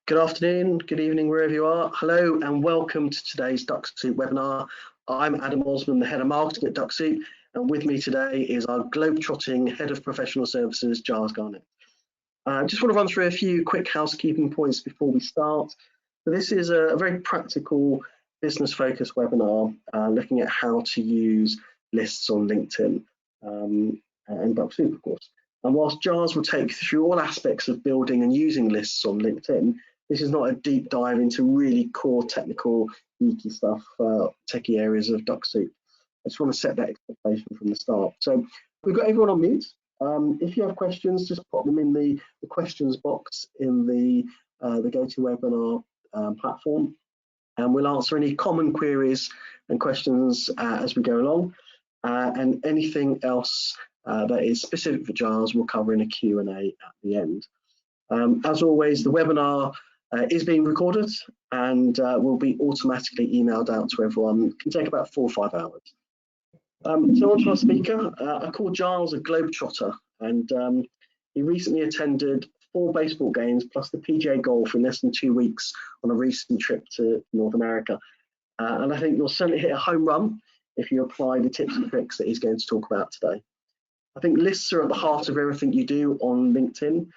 Good afternoon, good evening, wherever you are. Hello and welcome to today's Dux Soup webinar. I'm Adam Osman, the Head of Marketing at Dux Soup, and with me today is our globe-trotting Head of Professional Services, Giles Garnett. I just want to run through a few quick housekeeping points before we start. So this is a very practical, business-focused webinar looking at how to use lists on LinkedIn and Dux Soup, of course. And whilst Giles will take you through all aspects of building and using lists on LinkedIn, this is not a deep dive into really core technical, geeky stuff, techie areas of Dux Soup. I just want to set that expectation from the start. So we've got everyone on mute. If you have questions, just pop them in the questions box in the GoToWebinar platform, and we'll answer any common queries and questions as we go along. And anything else that is specific for Giles we'll cover in a Q&A at the end. As always, the webinar is being recorded and will be automatically emailed out to everyone. It can take about 4 or 5 hours. So on to our speaker. I call Giles a globetrotter, and he recently attended 4 baseball games plus the PGA Golf in less than 2 weeks on a recent trip to North America. And I think you'll certainly hit a home run if you apply the tips and tricks that he's going to talk about today. I think lists are at the heart of everything you do on LinkedIn.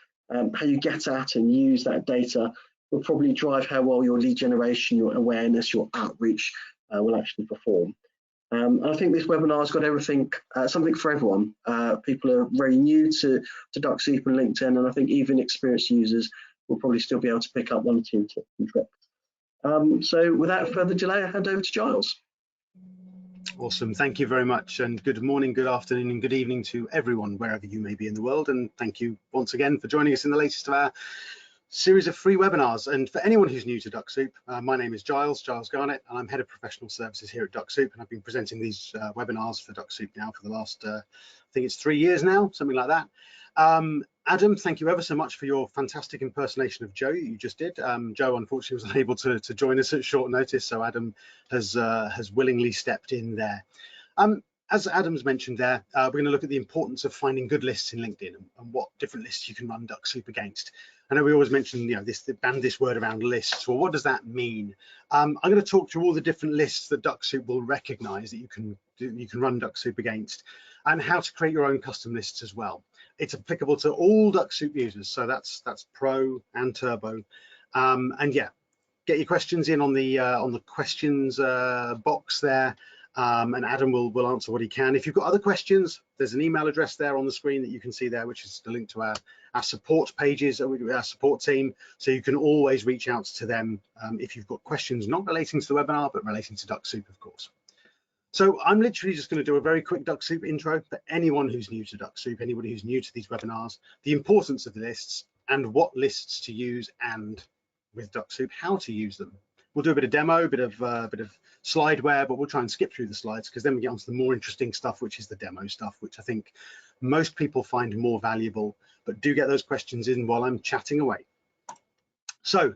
How you get at and use that data will probably drive how well your lead generation, your awareness, your outreach will actually perform. And I think this webinar has got everything, something for everyone. People are very new to Dux Soup and LinkedIn, and I think even experienced users will probably still be able to pick up 1 or 2 tips and tricks. So without further delay, I hand over to Giles. Awesome. Thank you very much, and good morning, good afternoon, and good evening to everyone wherever you may be in the world. And thank you once again for joining us in the latest of our series of free webinars. And for anyone who's new to Dux Soup, my name is Giles Garnett, and I'm Head of Professional Services here at Dux Soup, and I've been presenting these webinars for Dux Soup now for the last, I think it's 3 years now, something like that. Adam, thank you ever so much for your fantastic impersonation of Joe you just did. Joe unfortunately was unable to join us at short notice, so Adam has willingly stepped in there. As Adam's mentioned there, we're going to look at the importance of finding good lists in LinkedIn and what different lists you can run Dux Soup against. I know we always mention, this word around lists. Well, what does that mean? I'm going to talk through all the different lists that Dux Soup will recognise that you can run Dux Soup against, and how to create your own custom lists as well. It's applicable to all Dux Soup users, so that's Pro and Turbo. And yeah, get your questions in on the questions box there. And Adam will answer what he can. If you've got other questions, there's an email address there on the screen that you can see there, which is the link to our support pages, our support team. So you can always reach out to them if you've got questions not relating to the webinar, but relating to Dux Soup, of course. So I'm literally just going to do a very quick Dux Soup intro for anyone who's new to Dux Soup, anybody who's new to these webinars, the importance of the lists and what lists to use, and with Dux Soup, how to use them. We'll do a bit of demo, a bit of slideware, but we'll try and skip through the slides because then we get onto the more interesting stuff, which is the demo stuff, which I think most people find more valuable. But do get those questions in while I'm chatting away. So,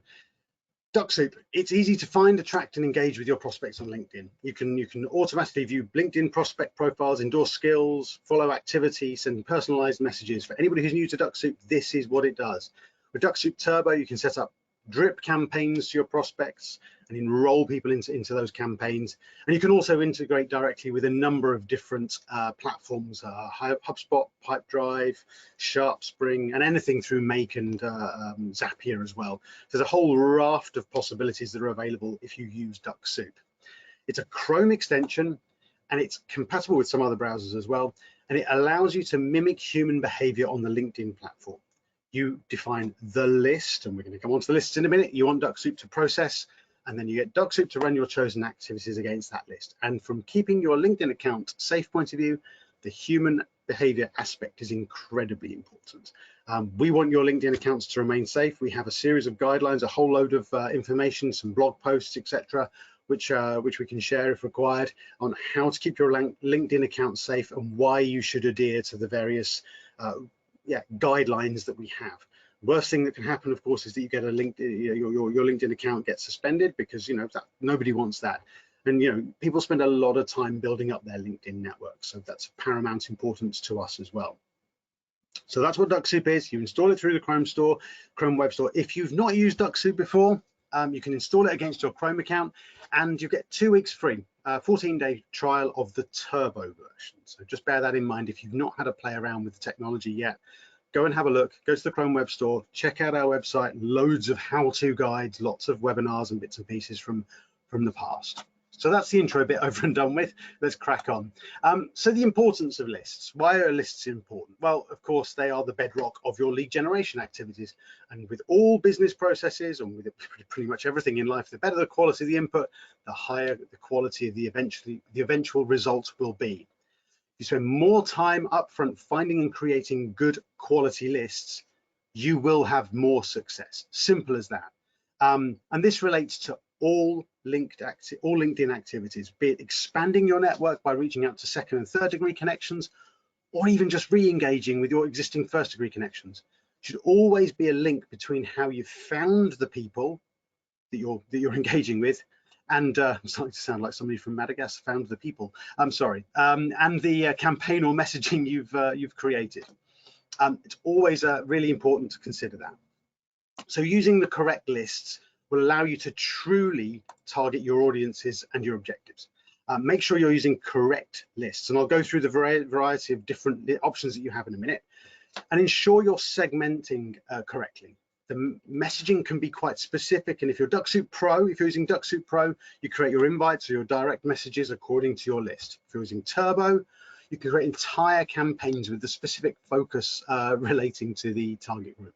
Dux Soup, it's easy to find, attract, and engage with your prospects on LinkedIn. You can automatically view LinkedIn prospect profiles, endorse skills, follow activity, send personalized messages. For anybody who's new to Dux Soup, this is what it does. With Dux Soup Turbo, you can set up drip campaigns to your prospects and enroll people into those campaigns, and you can also integrate directly with a number of different platforms, HubSpot, Pipedrive, SharpSpring, and anything through Make and Zapier as well. There's a whole raft of possibilities that are available if you use Dux Soup. It's a Chrome extension and it's compatible with some other browsers as well, and it allows you to mimic human behavior on the LinkedIn platform. You define the list, and we're going to come on to the lists in a minute. You want Dux Soup to process, and then you get Dux Soup to run your chosen activities against that list. And from keeping your LinkedIn account safe point of view, the human behavior aspect is incredibly important. We want your LinkedIn accounts to remain safe. We have a series of guidelines, a whole load of information, some blog posts, etc., which we can share if required, on how to keep your LinkedIn account safe and why you should adhere to the various guidelines that we have. Worst thing that can happen, of course, is that you get your LinkedIn account gets suspended, because nobody wants that. And people spend a lot of time building up their LinkedIn network, so that's of paramount importance to us as well. So that's what Dux Soup is. You install it through the Chrome Web Store. If you've not used Dux Soup before, you can install it against your Chrome account, and you get 2 weeks free, 14-day trial of the Turbo version. So just bear that in mind. If you've not had a play around with the technology yet, go and have a look. Go to the Chrome Web Store, check out our website, loads of how-to guides, lots of webinars and bits and pieces from the past. So that's the intro bit over and done with. Let's crack on. So the importance of lists. Why are lists important? Well, of course, they are the bedrock of your lead generation activities. And with all business processes, and with pretty much everything in life, the better the quality of the input, the higher the quality of the eventual result will be. You spend more time upfront finding and creating good quality lists, you will have more success. Simple as that. And this relates to all LinkedIn activities, be it expanding your network by reaching out to 2nd and 3rd degree connections, or even just re-engaging with your existing 1st degree connections. Should always be a link between how you found the people that you're engaging with, and I'm starting to sound like somebody from Madagascar, found the people. I'm sorry, and the campaign or messaging you've created. It's always really important to consider that. So using the correct lists will allow you to truly target your audiences and your objectives. Make sure you're using correct lists, and I'll go through the variety of different options that you have in a minute, and ensure you're segmenting correctly. The messaging can be quite specific, and if you're Dux Soup Pro, if you're using Dux Soup Pro, you create your invites or your direct messages according to your list. If you're using Turbo, you can create entire campaigns with the specific focus relating to the target group.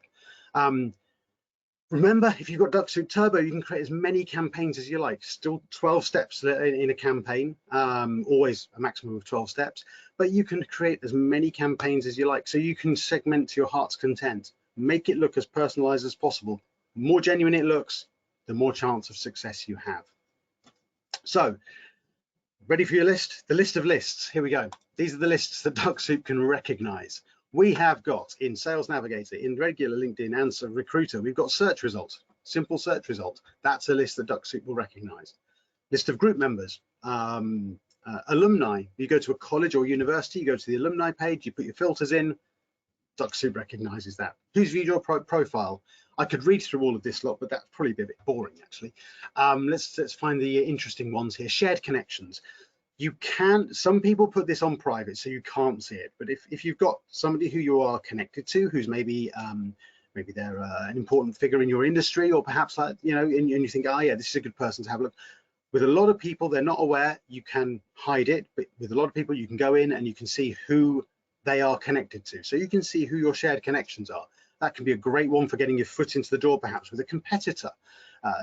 Remember, if you've got Dux Soup Turbo, you can create as many campaigns as you like. Still 12 steps in a campaign, always a maximum of 12 steps, but you can create as many campaigns as you like. So you can segment to your heart's content, make it look as personalized as possible. The more genuine it looks, the more chance of success you have. So, ready for your list? The list of lists, here we go. These are the lists that Dux Soup can recognize. We have got in Sales Navigator, in regular LinkedIn and Recruiter, we've got search results, simple search results. That's a list that Dux Soup will recognize. List of group members, alumni. You go to a college or university, you go to the alumni page, you put your filters in, Dux Soup recognizes that. Who's viewed your profile? I could read through all of this lot, but that's probably a bit boring actually. Let's find the interesting ones here. Shared connections. You can, some people put this on private so you can't see it, but if you've got somebody who you are connected to, who's maybe they're an important figure in your industry, or perhaps like, you know, and you think, oh yeah, this is a good person to have a look. With a lot of people, they're not aware, you can hide it, but with a lot of people, you can go in and you can see who they are connected to. So you can see who your shared connections are. That can be a great one for getting your foot into the door, perhaps with a competitor,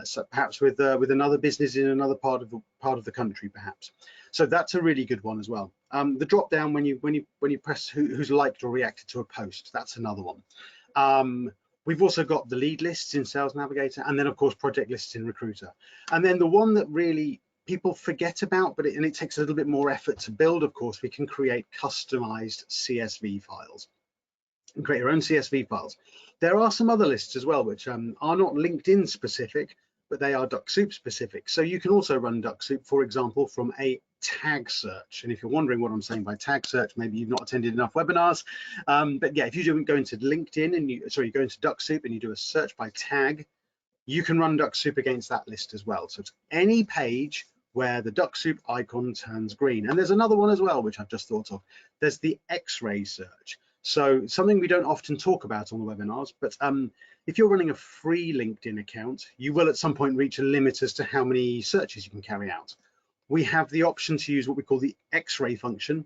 so perhaps with another business in another part of the country, perhaps. So that's a really good one as well. The drop down when you press who's liked or reacted to a post, that's another one. We've also got the lead lists in Sales Navigator, and then of course project lists in Recruiter. And then the one that really people forget about, but it takes a little bit more effort to build, of course, we can create customized CSV files. And create your own CSV files. There are some other lists as well, which are not LinkedIn specific, but they are Dux Soup specific. So you can also run Dux Soup, for example, from a tag search. And if you're wondering what I'm saying by tag search, maybe you've not attended enough webinars. But yeah, if you go into LinkedIn and you go into Dux Soup and you do a search by tag, you can run Dux Soup against that list as well. So it's any page where the Dux Soup icon turns green. And there's another one as well, which I've just thought of. There's the X-ray search. So something we don't often talk about on the webinars, but if you're running a free LinkedIn account, you will at some point reach a limit as to how many searches you can carry out. We have the option to use what we call the X-ray function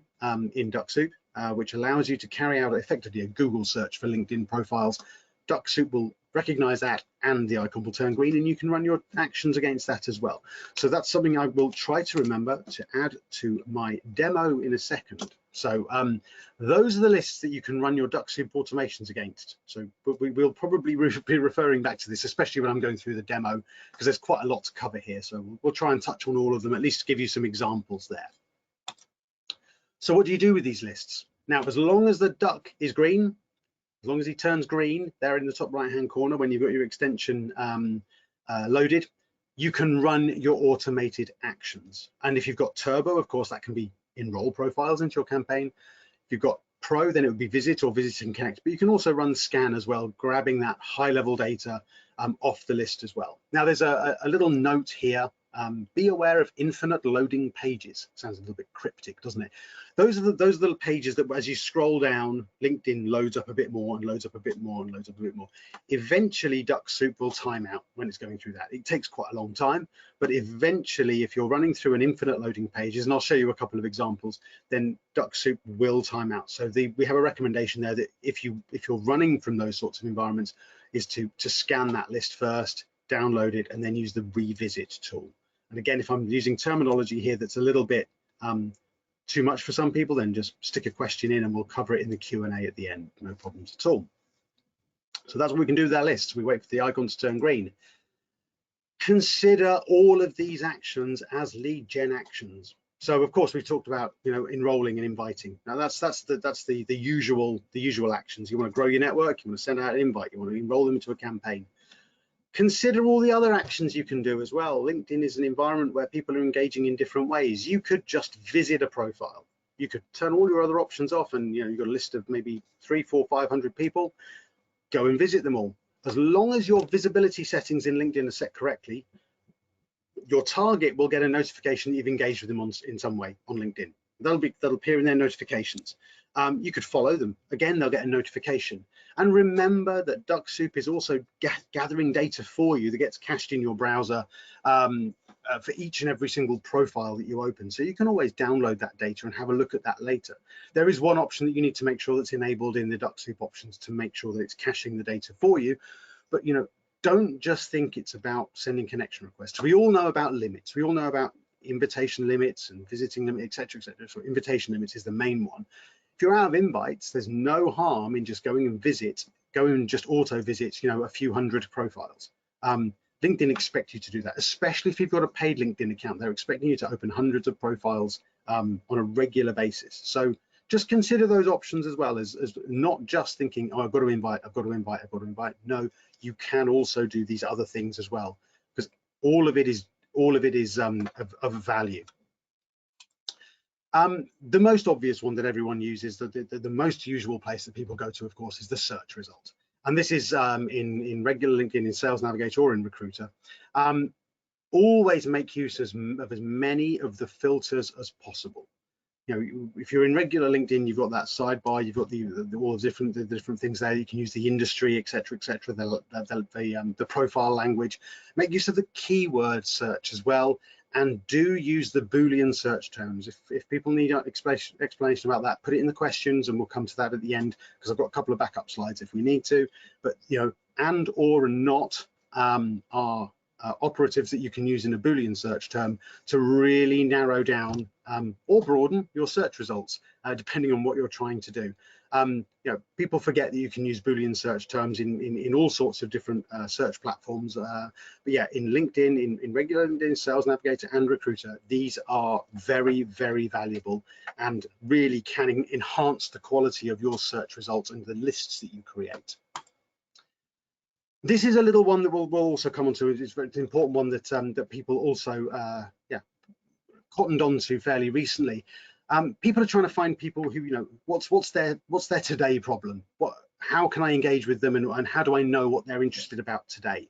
in Dux Soup, which allows you to carry out effectively a Google search for LinkedIn profiles. Dux Soup will recognize that and the icon will turn green, and you can run your actions against that as well. So that's something I will try to remember to add to my demo in a second. So those are the lists that you can run your Dux Soup automations against. So we will probably be referring back to this, especially when I'm going through the demo, because there's quite a lot to cover here. So we'll try and touch on all of them, at least to give you some examples there. So what do you do with these lists? Now, as long as the duck is green, as long as he turns green there in the top right hand corner when you've got your extension loaded, you can run your automated actions. And if you've got Turbo, of course, that can be enroll profiles into your campaign. If you've got Pro, then it would be Visit or Visit and Connect, but you can also run Scan as well, grabbing that high-level data off the list as well. Now, there's a little note here. Be aware of infinite loading pages. Sounds a little bit cryptic, doesn't it? Those are the pages that, as you scroll down, LinkedIn loads up a bit more and loads up a bit more and loads up a bit more. Eventually, Dux Soup will time out when it's going through that. It takes quite a long time, but eventually, if you're running through an infinite loading pages, and I'll show you a couple of examples, then Dux Soup will time out. So we have a recommendation there that if you're running from those sorts of environments, is to scan that list first, download it, and then use the revisit tool. And again, if I'm using terminology here that's a little bit too much for some people, then just stick a question in and we'll cover it in the Q&A at the end, no problems at all. So that's what we can do with our list. We wait for the icon to turn green. Consider all of these actions as lead gen actions. So of course we've talked about, you know, enrolling and inviting. Now that's the usual actions. You want to grow your network, you want to send out an invite, you want to enroll them into a campaign. Consider all the other actions you can do as well. LinkedIn is an environment where people are engaging in different ways. You could just visit a profile. You could turn all your other options off, and you know, you've got a list of maybe 300, 400, 500 people. Go and visit them all. As long as your visibility settings in LinkedIn are set correctly, your target will get a notification that you've engaged with them in some way on LinkedIn. That'll appear in their notifications. You could follow them. Again, they'll get a notification. And remember that Dux Soup is also gathering data for you that gets cached in your browser for each and every single profile that you open. So you can always download that data and have a look at that later. There is one option that you need to make sure that's enabled in the Dux Soup options to make sure that it's caching the data for you. But you know, don't just think it's about sending connection requests. We all know about limits. We all know about invitation limits and visiting limits, etc., etc. So invitation limits is the main one. If you're out of invites, there's no harm in just going and just auto visit, you know, a few hundred profiles. LinkedIn expect you to do that, especially if you've got a paid LinkedIn account. They're expecting you to open hundreds of profiles on a regular basis. So just consider those options as well, as not just thinking, oh, I've got to invite, I've got to invite, I've got to invite. No, you can also do these other things as well, because all of it is of value. The most obvious one that everyone uses, the most usual place that people go to, of course, is the search result. And this is in regular LinkedIn, in Sales Navigator or in Recruiter. Always make use of as many of the filters as possible. You know, if you're in regular LinkedIn, you've got that sidebar, you've got all the different things there. You can use the industry, etc., etc. The profile language. Make use of the keyword search as well, and do use the Boolean search terms. If people need explanation about that, put it in the questions, and we'll come to that at the end, because I've got a couple of backup slides if we need to. But you know, and, or, and not are operatives that you can use in a Boolean search term to really narrow down or broaden your search results, depending on what you're trying to do. You know, people forget that you can use Boolean search terms in all sorts of different search platforms. But yeah, in LinkedIn, in regular LinkedIn, Sales Navigator and Recruiter, these are very, very valuable and really can enhance the quality of your search results and the lists that you create. This is a little one that we'll also come on to. It's an important one that that people also cottoned on to fairly recently. People are trying to find people who, you know, what's their today problem? How can I engage with them, and how do I know what they're interested about today?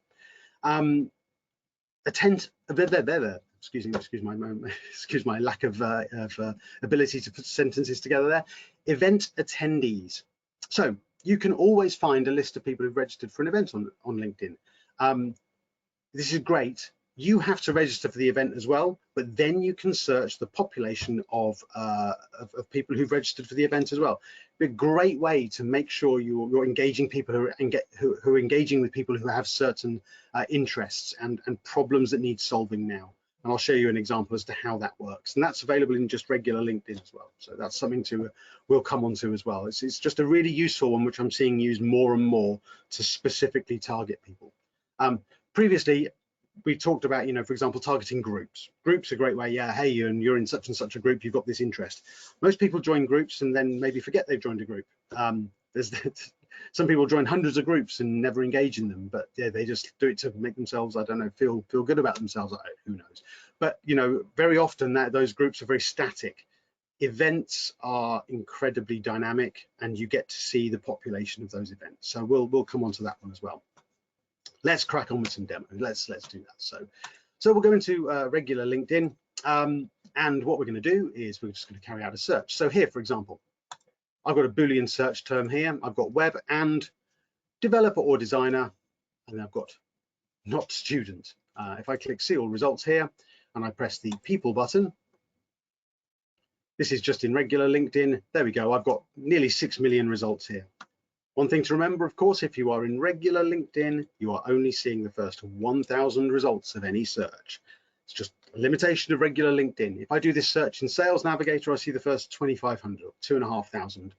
Excuse my lack of ability to put sentences together there. Event attendees. So you can always find a list of people who've registered for an event on LinkedIn. This is great. You have to register for the event as well, but then you can search the population of people who've registered for the event as well. A great way to make sure you're engaging people who are engaging with people who have certain interests and problems that need solving now. And I'll show you an example as to how that works. And that's available in just regular LinkedIn as well. So that's something we'll come on to as well. It's just a really useful one, which I'm seeing used more and more to specifically target people. Previously, we talked about, you know, for example, targeting groups. Groups are a great way. Yeah, hey, you're in such and such a group, you've got this interest. Most people join groups and then maybe forget they've joined a group. Some people join hundreds of groups and never engage in them, but yeah, they just do it to make themselves, I don't know, feel good about themselves. Who knows? But you know, very often those groups are very static. Events are incredibly dynamic, and you get to see the population of those events. So we'll come on to that one as well. Let's crack on with some demo. Let's do that. So we'll go into regular LinkedIn, and what we're going to do is we're just going to carry out a search. So here, for example, I've got a Boolean search term here. I've got web and developer or designer, and I've got not student. If I click see all results here and I press the people button, this is just in regular LinkedIn. There we go. I've got nearly 6 million results here. One thing to remember, of course, if you are in regular LinkedIn, you are only seeing the first 1,000 results of any search. It's just a limitation of regular LinkedIn. If I do this search in Sales Navigator, I see the first 2,500, 2,500.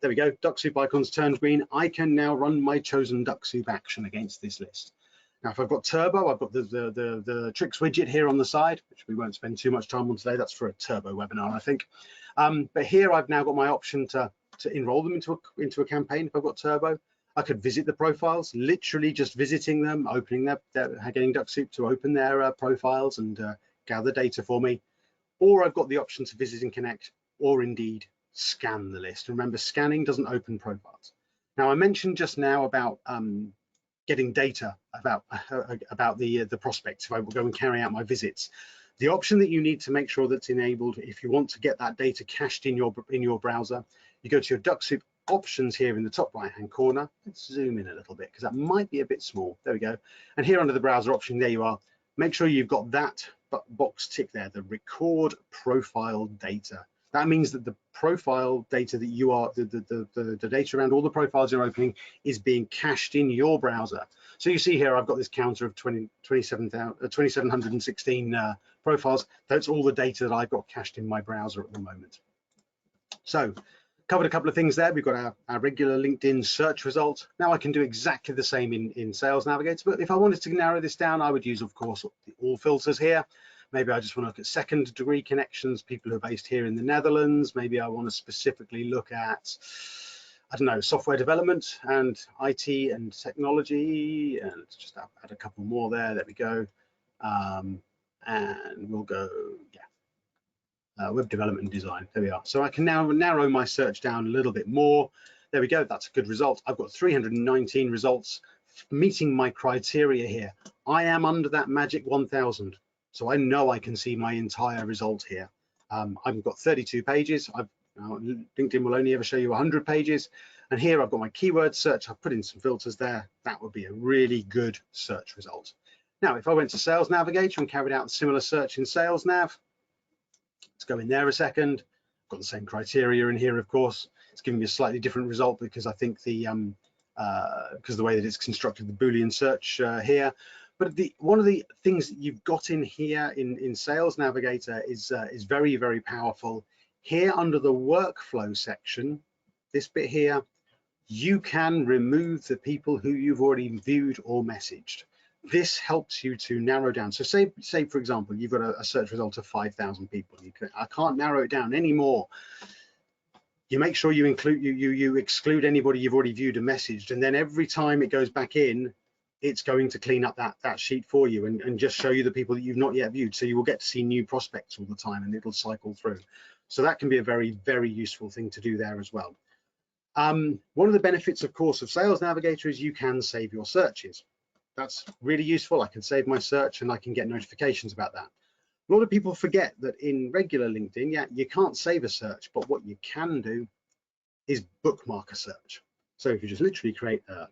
There we go. Dux Soup icons turned green. I can now run my chosen Dux Soup action against this list. Now, if I've got turbo, I've got the tricks widget here on the side, which we won't spend too much time on today. That's for a turbo webinar, I think. But here I've now got my option to enroll them into a campaign. If I've got turbo, I could visit the profiles, literally just visiting them, opening getting Dux Soup to open their profiles and gather data for me. Or I've got the option to visit and connect, or indeed scan the list. Remember, scanning doesn't open profiles. Now, I mentioned just now about getting data about the prospects if I will go and carry out my visits. The option that you need to make sure that's enabled if you want to get that data cached in your browser, you go to your Dux Soup options here in the top right hand corner. Let's zoom in a little bit because that might be a bit small. There we go. And here under the browser option, there you are. Make sure you've got that box tick there, the record profile data. That means that the profile data that you are, the data around all the profiles you're opening is being cached in your browser. So you see here, I've got this counter of 2,716 profiles. That's all the data that I've got cached in my browser at the moment. So covered a couple of things there. We've got our regular LinkedIn search result. Now I can do exactly the same in Sales Navigator, but if I wanted to narrow this down, I would use, of course, all filters here. Maybe I just want to look at second degree connections, people who are based here in the Netherlands. Maybe I want to specifically look at, I don't know, software development and IT and technology. And let's just add a couple more there. There we go. And we'll go, web development and design. There we are. So I can now narrow my search down a little bit more. There we go. That's a good result. I've got 319 results meeting my criteria here. I am under that magic 1,000. So I know I can see my entire result here. I've got 32 pages. LinkedIn will only ever show you 100 pages. And here I've got my keyword search. I've put in some filters there. That would be a really good search result. Now, if I went to Sales Navigator and carried out a similar search in Sales Nav, let's go in there a second. I've got the same criteria in here, of course. It's giving me a slightly different result because I think because of the way that it's constructed the Boolean search here. But one of the things that you've got in here in Sales Navigator is very, very powerful. Here under the workflow section, this bit here, you can remove the people who you've already viewed or messaged. This helps you to narrow down. So say for example, you've got a search result of 5,000 people. I can't narrow it down anymore. You make sure you exclude anybody you've already viewed and messaged, and then every time it goes back in, it's going to clean up that sheet for you and just show you the people that you've not yet viewed. So you will get to see new prospects all the time, and it'll cycle through. So that can be a very, very useful thing to do there as well. One of the benefits, of course, of Sales Navigator is you can save your searches. That's really useful. I can save my search and I can get notifications about that. A lot of people forget that in regular LinkedIn, you can't save a search, but what you can do is bookmark a search. So if you just literally create a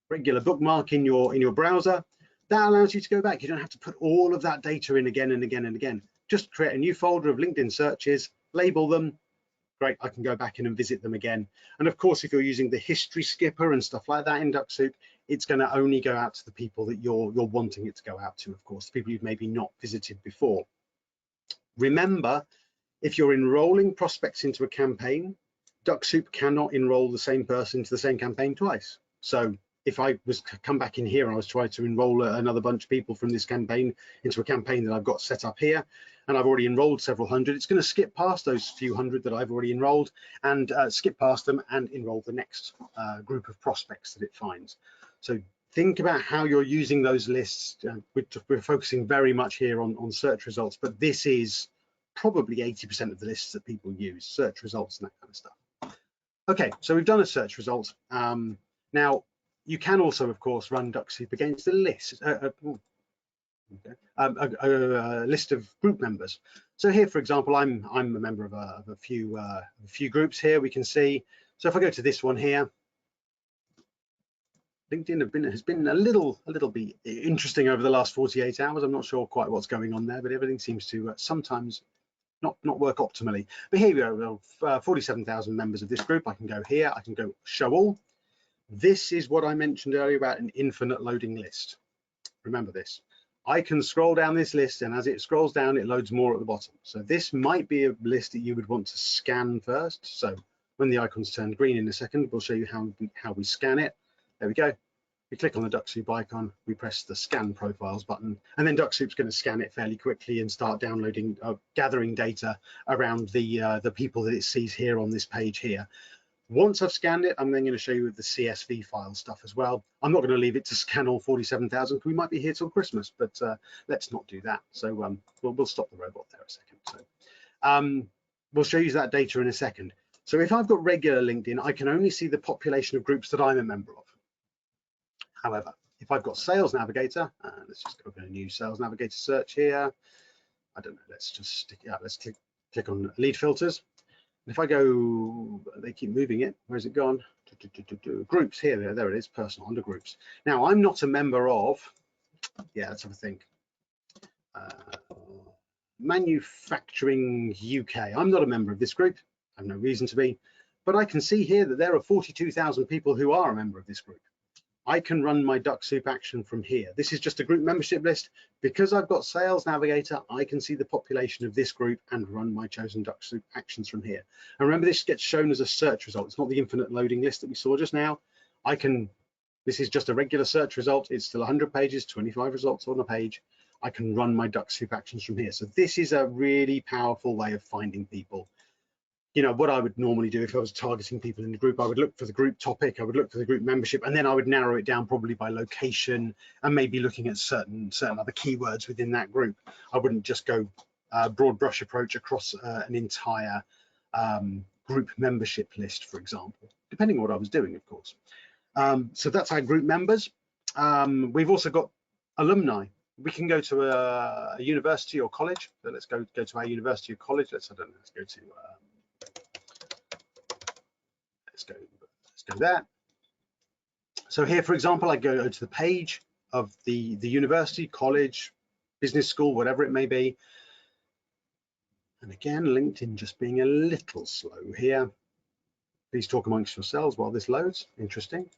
regular bookmark in your browser, that allows you to go back. You don't have to put all of that data in again and again and again. Just create a new folder of LinkedIn searches, label them. Great, I can go back in and visit them again. And of course, if you're using the history skipper and stuff like that in Dux Soup, it's going to only go out to the people that you're wanting it to go out to, of course, the people you've maybe not visited before. Remember, if you're enrolling prospects into a campaign, Dux Soup cannot enroll the same person into the same campaign twice. So if I was come back in here and I was trying to enroll another bunch of people from this campaign into a campaign that I've got set up here, and I've already enrolled several hundred, it's going to skip past those few hundred that I've already enrolled and skip past them and enroll the next group of prospects that it finds. So think about how you're using those lists. We're focusing very much here on search results, but this is probably 80% of the lists that people use, search results and that kind of stuff. Okay, so we've done a search result. Now, you can also, of course, run Dux Soup against a list, a list of group members. So here, for example, I'm a member of a few groups here. We can see. So if I go to this one here, LinkedIn has been a little bit interesting over the last 48 hours. I'm not sure quite what's going on there, but everything seems to sometimes not work optimally. But here we go, 47,000 members of this group. I can go here, I can go show all. This is what I mentioned earlier about an infinite loading list. Remember this. I can scroll down this list, and as it scrolls down, it loads more at the bottom. So this might be a list that you would want to scan first. So when the icons turn green in a second, we'll show you how we scan it. There we go. We click on the Dux Soup icon, we press the scan profiles button, and then Dux Soup's going to scan it fairly quickly and start downloading, gathering data around the people that it sees here on this page here. Once I've scanned it, I'm then going to show you the CSV file stuff as well. I'm not going to leave it to scan all 47,000. We might be here till Christmas, but let's not do that. So we'll stop the robot there a second. So we'll show you that data in a second. So if I've got regular LinkedIn, I can only see the population of groups that I'm a member of. However, if I've got Sales Navigator, let's just open a new Sales Navigator search here. I don't know, let's just stick it out. Let's click on lead filters. And if I go, they keep moving it. Where's it gone? Groups here, there it is, personal under groups. Now I'm not a member of, let's have a think. Manufacturing UK. I'm not a member of this group. I have no reason to be, but I can see here that there are 42,000 people who are a member of this group. I can run my Dux Soup action from here. This is just a group membership list. Because I've got Sales Navigator, I can see the population of this group and run my chosen Dux Soup actions from here. And remember, this gets shown as a search result. It's not the infinite loading list that we saw just now. This is just a regular search result. It's still 100 pages, 25 results on a page. I can run my Dux Soup actions from here. So this is a really powerful way of finding people. You know, what I would normally do if I was targeting people in the group, I would look for the group topic, I would look for the group membership, and then I would narrow it down probably by location and maybe looking at certain other keywords within that group. I wouldn't just go broad brush approach across an entire group membership list, for example, depending on what I was doing, of course. So that's our group members. We've also got alumni. We can go to a university or college. So let's go to our university or college. Let's go there. So here, for example, I go to the page of the university, college, business school, whatever it may be. And again, LinkedIn just being a little slow here. Please talk amongst yourselves while this loads. Interesting.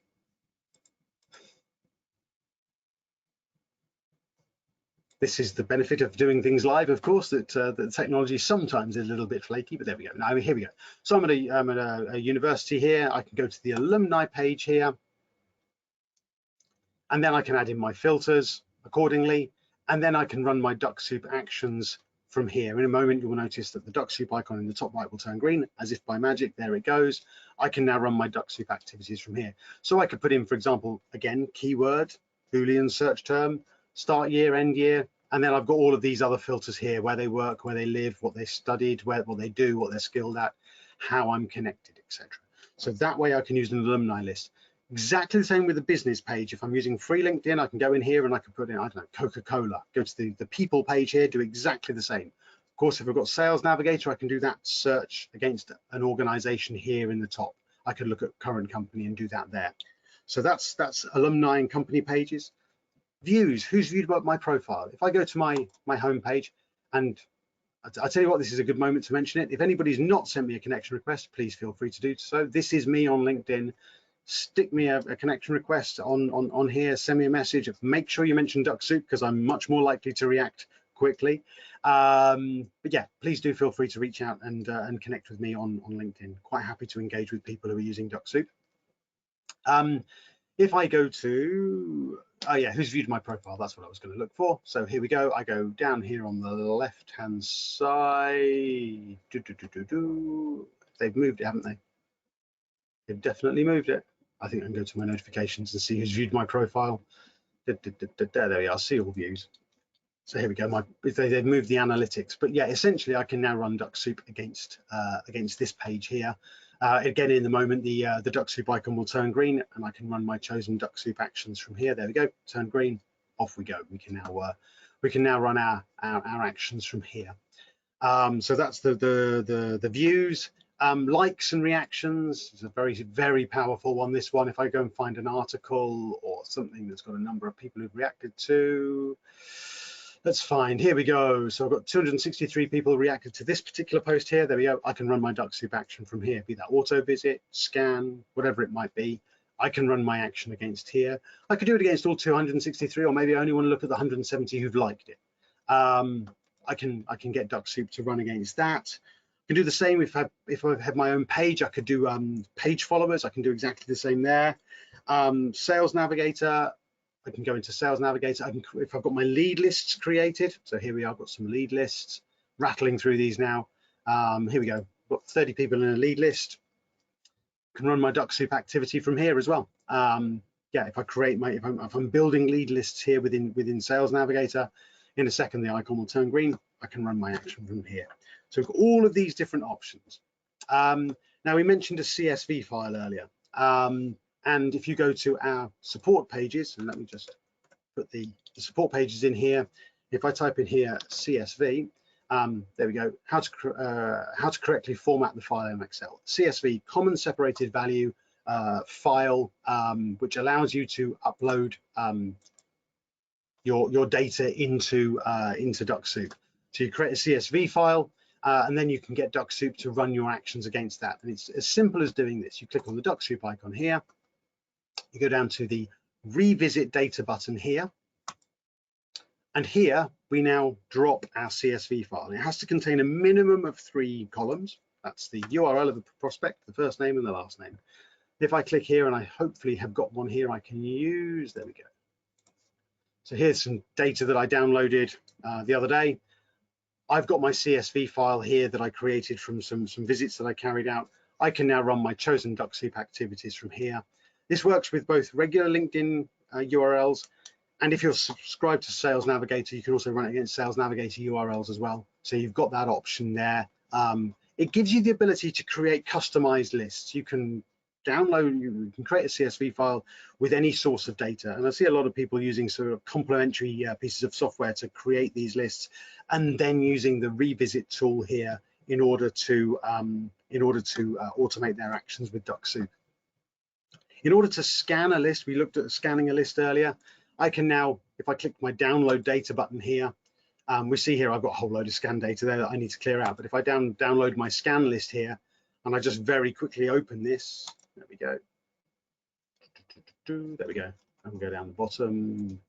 This is the benefit of doing things live, of course, that the technology sometimes is a little bit flaky, but there we go. Now, here we go. So I'm at a university here. I can go to the alumni page here, and then I can add in my filters accordingly, and then I can run my Dux Soup actions from here. In a moment, you will notice that the Dux Soup icon in the top right will turn green, as if by magic. There it goes. I can now run my Dux Soup activities from here. So I could put in, for example, again, keyword, Boolean search term, start year, end year, and then I've got all of these other filters here: where they work, where they live, what they studied, what they do, what they're skilled at, how I'm connected, etc. So that way I can use an alumni list. Exactly the same with the business page. If I'm using free LinkedIn, I can go in here and I can put in, I don't know, Coca-Cola, go to the people page here, do exactly the same. Of course, if I've got Sales Navigator, I can do that search against an organization here in the top. I could look at current company and do that there. So that's alumni and company pages. Views, who's viewed my profile? If I go to my home page, and I'll tell you what, this is a good moment to mention it. If anybody's not sent me a connection request, please feel free to do so. This is me on LinkedIn. Stick me a connection request on here, send me a message. Make sure you mention Dux Soup because I'm much more likely to react quickly. But yeah, please do feel free to reach out and connect with me on LinkedIn. Quite happy to engage with people who are using Dux Soup. If I go to, who's viewed my profile? That's what I was going to look for. So here we go. I go down here on the left-hand side. They've moved it, haven't they? They've definitely moved it. I think I can go to my notifications and see who's viewed my profile. There we are, see all views. So here we go. They've moved the analytics, but yeah, essentially I can now run Dux Soup against this page here. Again, in the moment, the Dux Soup icon will turn green, and I can run my chosen Dux Soup actions from here. There we go. Turn green. Off we go. We can now run our actions from here. So that's the views. Likes and reactions is a very powerful one. This one, if I go and find an article or something that's got a number of people who've reacted to, let's find, here we go. So I've got 263 people reacted to this particular post here. There we go. I can run my Dux Soup action from here, be that auto visit, scan, whatever it might be. I can run my action against here. I could do it against all 263, or maybe I only want to look at the 170 who've liked it. I can get Dux Soup to run against that. I can do the same if I had my own page. I could do page followers. I can do exactly the same there. Sales Navigator. I can go into Sales Navigator. If I've got my lead lists created. So here we are. I've got some lead lists. Rattling through these now. Here we go. I've got 30 people in a lead list. I can run my Dux Soup activity from here as well. Yeah, if I create if I'm building lead lists here within Sales Navigator, in a second the icon will turn green. I can run my action from here. So we've got all of these different options. Now we mentioned a CSV file earlier, and if you go to our support pages, and let me just put the support pages in here. If I type in here CSV, there we go. How to correctly format the file in Excel. CSV, common separated value file, which allows you to upload your data into Dux Soup. So you create a CSV file, and then you can get Dux Soup to run your actions against that. And it's as simple as doing this. You click on the Dux Soup icon here. You go down to the Revisit Data button here. And here we now drop our CSV file. And it has to contain a minimum of 3 columns. That's the URL of the prospect, the first name and the last name. If I click here, and I hopefully have got one here I can use, there we go. So here's some data that I downloaded the other day. I've got my CSV file here that I created from some visits that I carried out. I can now run my chosen Dux Soup activities from here. This works with both regular LinkedIn URLs, and if you're subscribed to Sales Navigator, you can also run it against Sales Navigator URLs as well. So you've got that option there. It gives you the ability to create customized lists. You can download, you can create a CSV file with any source of data. And I see a lot of people using sort of complementary pieces of software to create these lists, and then using the revisit tool here in order to automate their actions with Dux Soup. In order to scan a list, we looked at scanning a list earlier. I can now, if I click my download data button here, we see here I've got a whole load of scan data there that I need to clear out. But if I download my scan list here, and I just very quickly open this, there we go. There we go. And go down the bottom.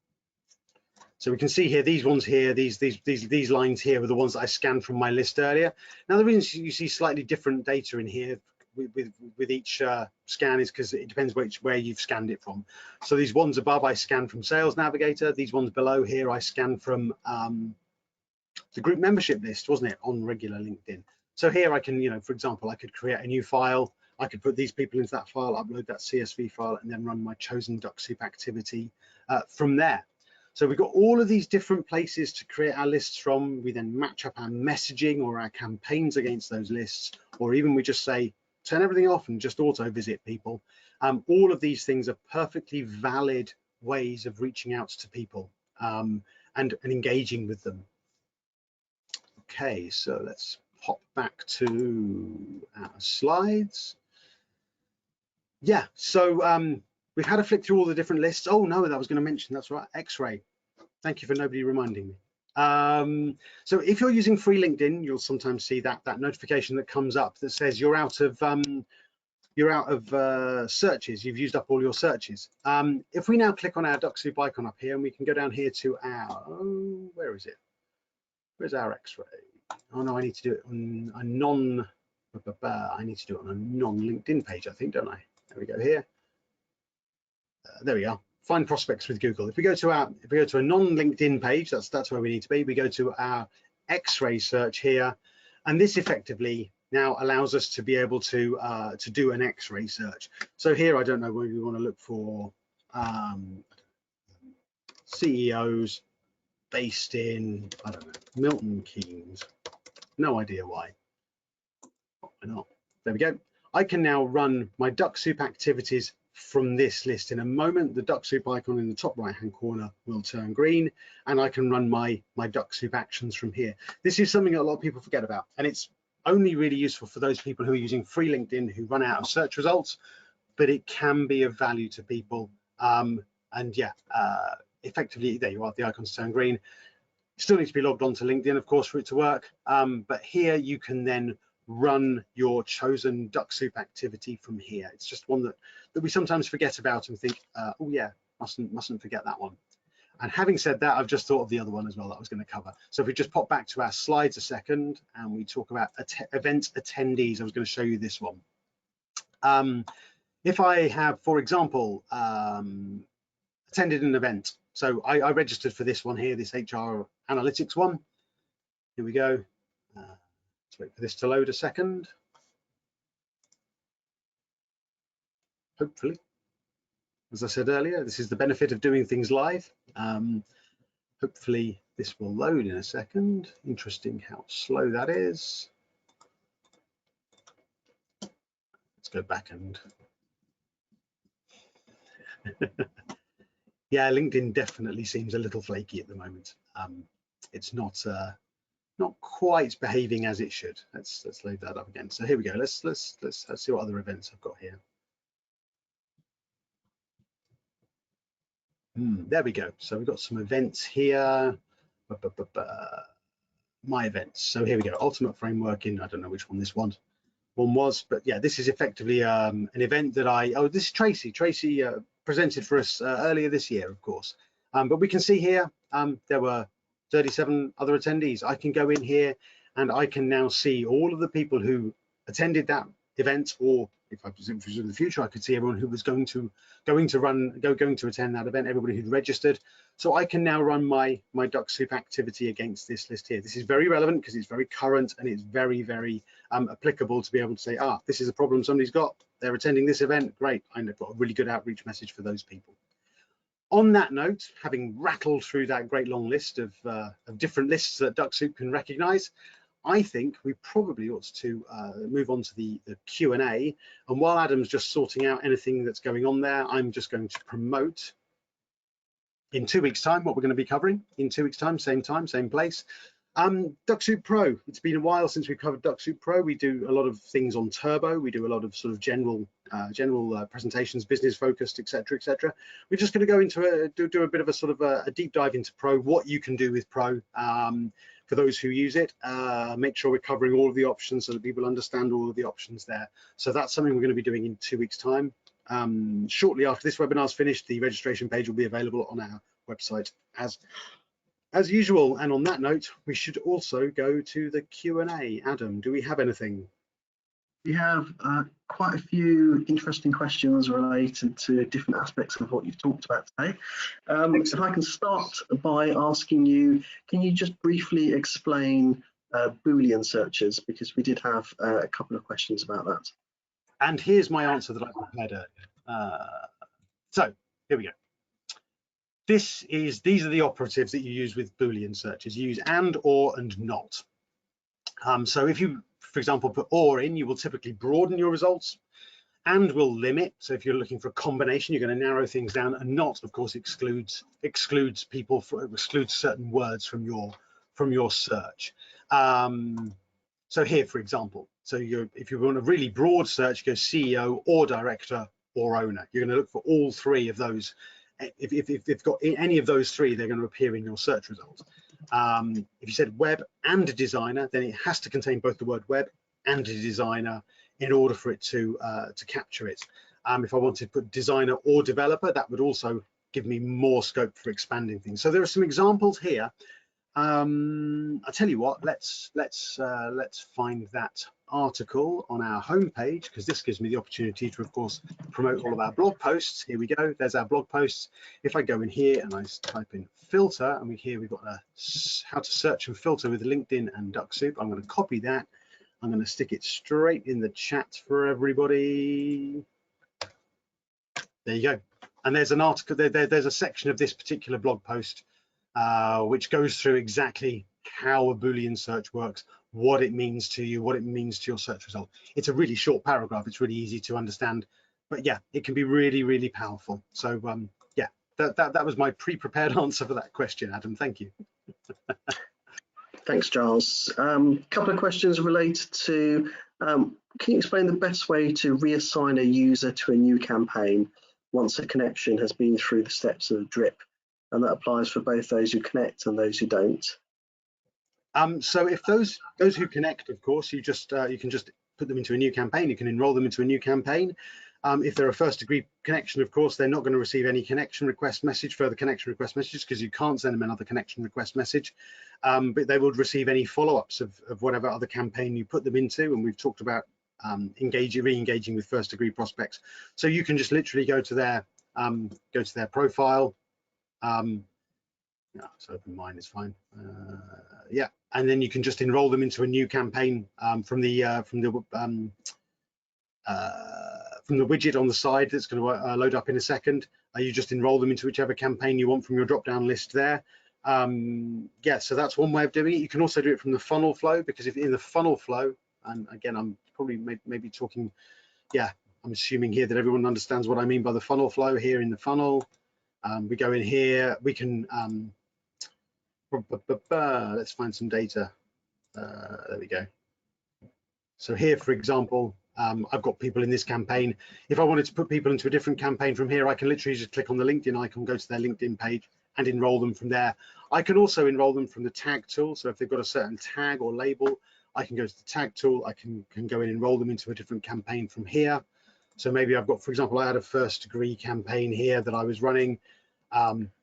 So we can see here, these ones here, these lines here were the ones that I scanned from my list earlier. Now the reason you see slightly different data in here with each scan is because it depends where you've scanned it from. So these ones above I scanned from Sales Navigator. These ones below here I scanned from the group membership list, wasn't it, on regular LinkedIn. So here I can, for example, I could create a new file. I could put these people into that file, upload that CSV file, and then run my chosen Dux Soup activity from there. So we've got all of these different places to create our lists from. We then match up our messaging or our campaigns against those lists, or even we just say, turn everything off and just auto visit people. All of these things are perfectly valid ways of reaching out to people and engaging with them. Okay, so let's hop back to our slides. Yeah, so we've had a flick through all the different lists. Oh no, that was going to mention, that's right, X-ray. Thank you for nobody reminding me. So if you're using free LinkedIn, you'll sometimes see that notification that comes up that says you're out of searches. You've used up all your searches. If we now click on our Dux Soup icon up here, and we can go down here to our, where is it? Where's our X-ray? Oh no, I need to do it on a non-LinkedIn page, I think, don't I? There we go here. There we are. Find prospects with Google. If we go to a non-LinkedIn page, that's where we need to be. We go to our X-ray search here, and this effectively now allows us to be able to do an X-ray search. So here, I don't know where we want to look for CEOs based in, I don't know, Milton Keynes. No idea why. Why not? There we go. I can now run my Dux Soup activities from this list. In a moment, the Dux Soup icon in the top right hand corner will turn green, and I can run my Dux Soup actions from here. This is something that a lot of people forget about, and it's only really useful for those people who are using free LinkedIn who run out of search results, but it can be of value to people. And yeah, effectively, there you are, the icons turn green. Still need to be logged on to LinkedIn, of course, for it to work. But here you can then run your chosen Dux Soup activity from here. It's just one that we sometimes forget about and think, oh yeah, mustn't forget that one. And having said that, I've just thought of the other one as well that I was going to cover. So if we just pop back to our slides a second and we talk about event attendees, I was going to show you this one. If I have, for example, attended an event, so I registered for this one here, this HR analytics one. Here we go. Let's wait for this to load a second. Hopefully, as I said earlier, this is the benefit of doing things live. Hopefully this will load in a second. Interesting how slow that is. Let's go back and yeah, LinkedIn definitely seems a little flaky at the moment. It's not quite behaving as it should. Let's load that up again. So here we go. Let's see what other events I've got here. There we go. So we've got some events here. My events. So here we go. Ultimate framework in, I don't know which one this one was, but yeah, this is effectively an event that this is Tracy. Tracy presented for us earlier this year, of course. But we can see here there were 37 other attendees. I can go in here and I can now see all of the people who attended that event, or if I presume in the future, I could see everyone who was going to attend that event, everybody who'd registered. So I can now run my Dux Soup activity against this list here. This is very relevant because it's very current and it's very applicable to be able to say, this is a problem somebody's got. They're attending this event. Great, I've got a really good outreach message for those people. On that note, having rattled through that great long list of different lists that Dux Soup can recognize, I think we probably ought to move on to the Q&A. And while Adam's just sorting out anything that's going on there, I'm just going to promote in 2 weeks' time what we're going to be covering. In 2 weeks' time, same place. Dux Soup Pro. It's been a while since we covered Dux Soup Pro. We do a lot of things on Turbo. We do a lot of sort of general presentations, business focused, etc., etc. We're just going to go into do a bit of a sort of a deep dive into Pro, what you can do with Pro for those who use it. Make sure we're covering all of the options so that people understand all of the options there. So that's something we're going to be doing in 2 weeks' time. Shortly after this webinar's finished, the registration page will be available on our website as usual. And on that note, we should also go to the Q&A. Adam, do we have anything? We have quite a few interesting questions related to different aspects of what you've talked about today. If I can start by asking you, can you just briefly explain Boolean searches, because we did have a couple of questions about that. And here's my answer that I prepared earlier. So here we go. These are the operatives that you use with Boolean searches. You use and, or, and not. So if you, for example, put or in, you will typically broaden your results. And will limit. So if you're looking for a combination, you're going to narrow things down. And not, of course, excludes certain words from your search. So here, for example, if you want a really broad search, you go CEO or director or owner. You're going to look for all three of those. If they've got any of those three, they're going to appear in your search results. If you said web and designer, then it has to contain both the word web and a designer in order for it to capture it. If I wanted to put designer or developer, that would also give me more scope for expanding things. So there are some examples here. I'll tell you what, let's find that article on our homepage, because this gives me the opportunity to, of course, promote all of our blog posts. Here we go, there's our blog posts. If I go in here and I type in filter, and we've got how to search and filter with LinkedIn and Dux Soup. I'm going to copy that. I'm going to stick it straight in the chat for everybody. There you go. And there's an article, there's a section of this particular blog post which goes through exactly how a Boolean search works, what it means to you, what it means to your search result. It's a really short paragraph. It's really easy to understand, but yeah, it can be really, really powerful. So yeah, that was my pre-prepared answer for that question, Adam. Thank you. Thanks, Giles. Couple of questions related to, can you explain the best way to reassign a user to a new campaign once a connection has been through the steps of a drip? And that applies for both those who connect and those who don't. So if those who connect, of course, you can just put them into a new campaign. You can enroll them into a new campaign. If they're a first degree connection, of course, they're not going to receive any connection request message, further connection request messages, because you can't send them another connection request message. But they will receive any follow-ups of whatever other campaign you put them into. And we've talked about re-engaging with first degree prospects. So you can just literally go to their profile. Yeah, so open mine is fine. Yeah, and then you can just enroll them into a new campaign from the widget on the side that's going to load up in a second. You just enroll them into whichever campaign you want from your drop-down list there. Yeah, so that's one way of doing it. You can also do it from the funnel flow, because if in the funnel flow, and again, I'm probably maybe talking, yeah, I'm assuming here that everyone understands what I mean by the funnel flow. Here in the funnel, we go in here, we can, let's find some data. There we go. So here, for example, I've got people in this campaign. If I wanted to put people into a different campaign from here, I can literally just click on the LinkedIn icon, go to their LinkedIn page and enroll them from there. I can also enroll them from the tag tool. So if they've got a certain tag or label, I can go to the tag tool. I can go and enroll them into a different campaign from here. So maybe I've got, for example, I had a first degree campaign here that I was running.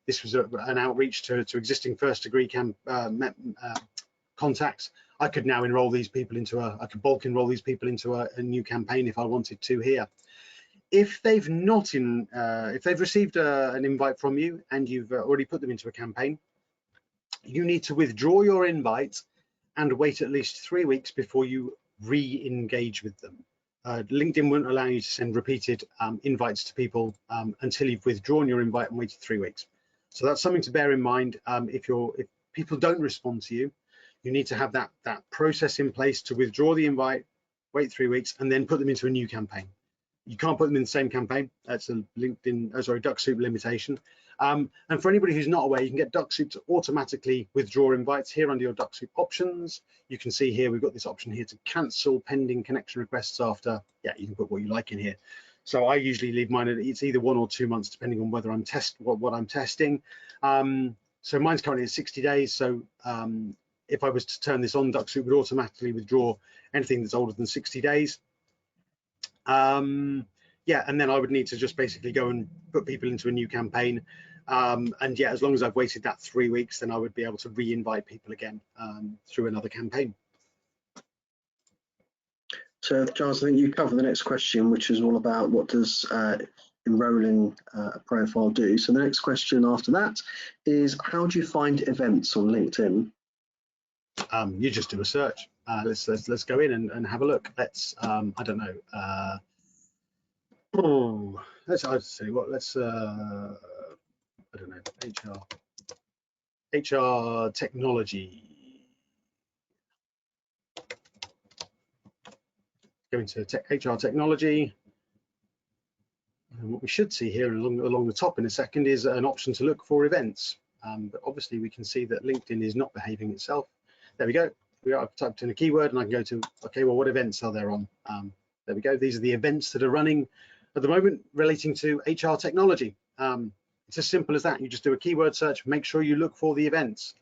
This was an outreach to existing first degree contacts. I could now enroll these people into I could bulk enroll these people into a new campaign if I wanted to here. If they've not if they've received an invite from you and you've already put them into a campaign, you need to withdraw your invite and wait at least 3 weeks before you re-engage with them. LinkedIn won't allow you to send repeated invites to people until you've withdrawn your invite and waited 3 weeks. So that's something to bear in mind. If people don't respond to you, you need to have that process in place to withdraw the invite, wait 3 weeks, and then put them into a new campaign. You can't put them in the same campaign. That's a Dux Soup limitation. And for anybody who's not aware, you can get Dux Soup to automatically withdraw invites here under your Dux Soup options. You can see here, we've got this option here to cancel pending connection requests after. Yeah, you can put what you like in here. So I usually leave mine at, it's either 1 or 2 months, depending on whether I'm what I'm testing. So mine's currently at 60 days. So if I was to turn this on, Dux Soup would automatically withdraw anything that's older than 60 days. Yeah, and then I would need to just basically go and put people into a new campaign. And yeah, as long as I've waited that 3 weeks, then I would be able to re-invite people again through another campaign. So, Giles, I think you covered the next question, which is all about what does enrolling a profile do. So the next question after that is, how do you find events on LinkedIn? You just do a search. Let's go in and have a look. Let's I don't know. Let's say what. Let's I don't know. HR technology. Go into HR technology. And what we should see here along the top in a second is an option to look for events. But obviously we can see that LinkedIn is not behaving itself. There we go. I've typed in a keyword and I can go to, okay, well, what events are there on? There we go. These are the events that are running at the moment relating to HR technology. It's as simple as that. You just do a keyword search, make sure you look for the events.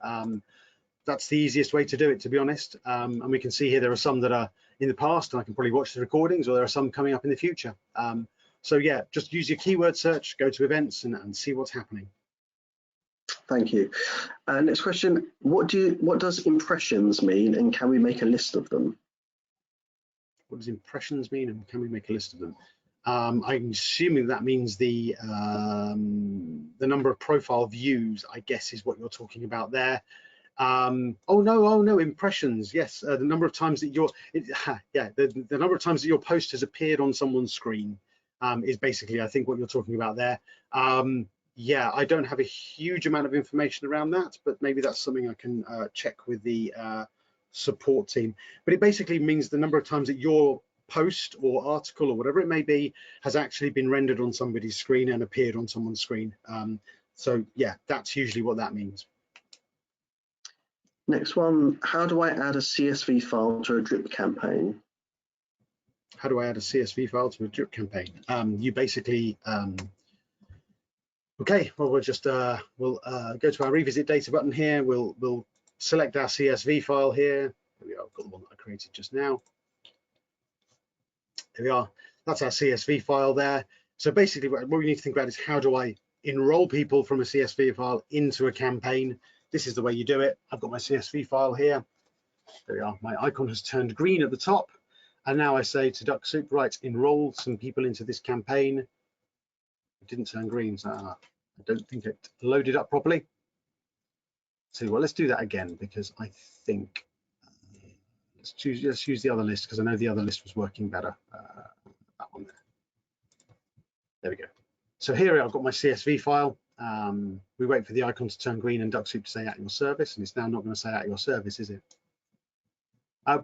That's the easiest way to do it, to be honest. And we can see here there are some that are in the past, and I can probably watch the recordings, or there are some coming up in the future. So yeah, just use your keyword search, go to events and see what's happening. Thank you. Next question, what does impressions mean, and can we make a list of them? What does impressions mean, and can we make a list of them? I'm assuming that means the number of profile views, I guess, is what you're talking about there. Oh no, impressions. Yes, the number of times that the number of times that your post has appeared on someone's screen is basically, I think, what you're talking about there. Yeah, I don't have a huge amount of information around that, but maybe that's something I can check with the support team. But it basically means the number of times that your post or article or whatever it may be has actually been rendered on somebody's screen and appeared on someone's screen. So yeah, that's usually what that means. Next one, how do I add a CSV file to a drip campaign? How do I add a CSV file to a drip campaign? You basically, okay, well, we'll just we'll go to our revisit data button here. We'll select our CSV file here. There we are. I've got the one that I created just now. There we are. That's our CSV file there. So basically, what we need to think about is how do I enroll people from a CSV file into a campaign? This is the way you do it. I've got my CSV file here. There we are. My icon has turned green at the top. And now I say to Dux Soup, right, enroll some people into this campaign. It didn't turn green, so I don't think it loaded up properly. So well, let's do that again, because I think let's use the other list, because I know the other list was working better. That one there. There we go. So here I've got my CSV file. We wait for the icon to turn green and Dux Soup to say at your service, and it's now not going to say at your service, is it?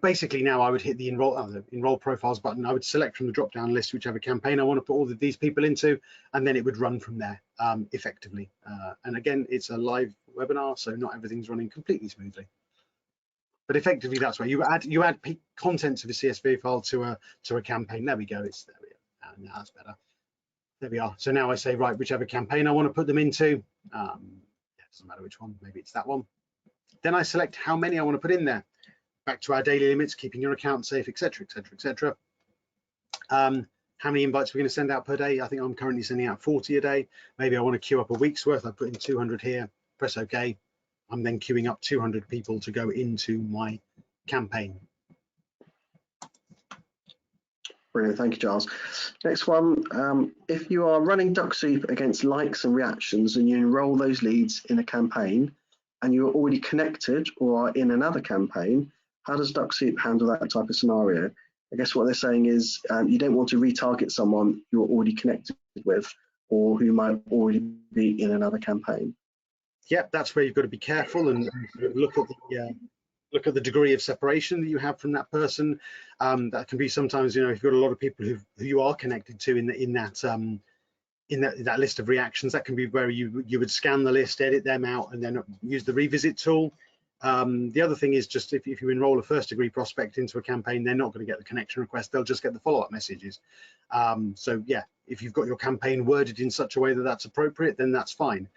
Basically now I would hit the enroll profiles button. I would select from the drop down list whichever campaign I want to put all of these people into, and then it would run from there effectively. And again, it's a live webinar, so not everything's running completely smoothly. But effectively, that's where you add content to the CSV file to a campaign. There we go. It's there. We are. Now that's better. There we are. So now I say, right, whichever campaign I want to put them into. Yeah, it doesn't matter which one. Maybe it's that one. Then I select how many I want to put in there. Back to our daily limits, keeping your account safe, etc., etc., etc. How many invites we're going to send out per day? I think I'm currently sending out 40 a day. Maybe I want to queue up a week's worth. I put in 200 here. Press OK. I'm then queuing up 200 people to go into my campaign. Brilliant, thank you, Giles. Next one, if you are running Dux Soup against likes and reactions and you enroll those leads in a campaign and you're already connected or are in another campaign, how does Dux Soup handle that type of scenario? I guess what they're saying is you don't want to retarget someone you're already connected with or who might already be in another campaign. Yep, that's where you've got to be careful and look at the degree of separation that you have from that person. That can be sometimes, if you've got a lot of people who you are connected to in that list of reactions, that can be where you would scan the list, edit them out, and then use the revisit tool. The other thing is just if you enroll a first degree prospect into a campaign, they're not going to get the connection request, they'll just get the follow-up messages. So yeah, if you've got your campaign worded in such a way that that's appropriate, then that's fine.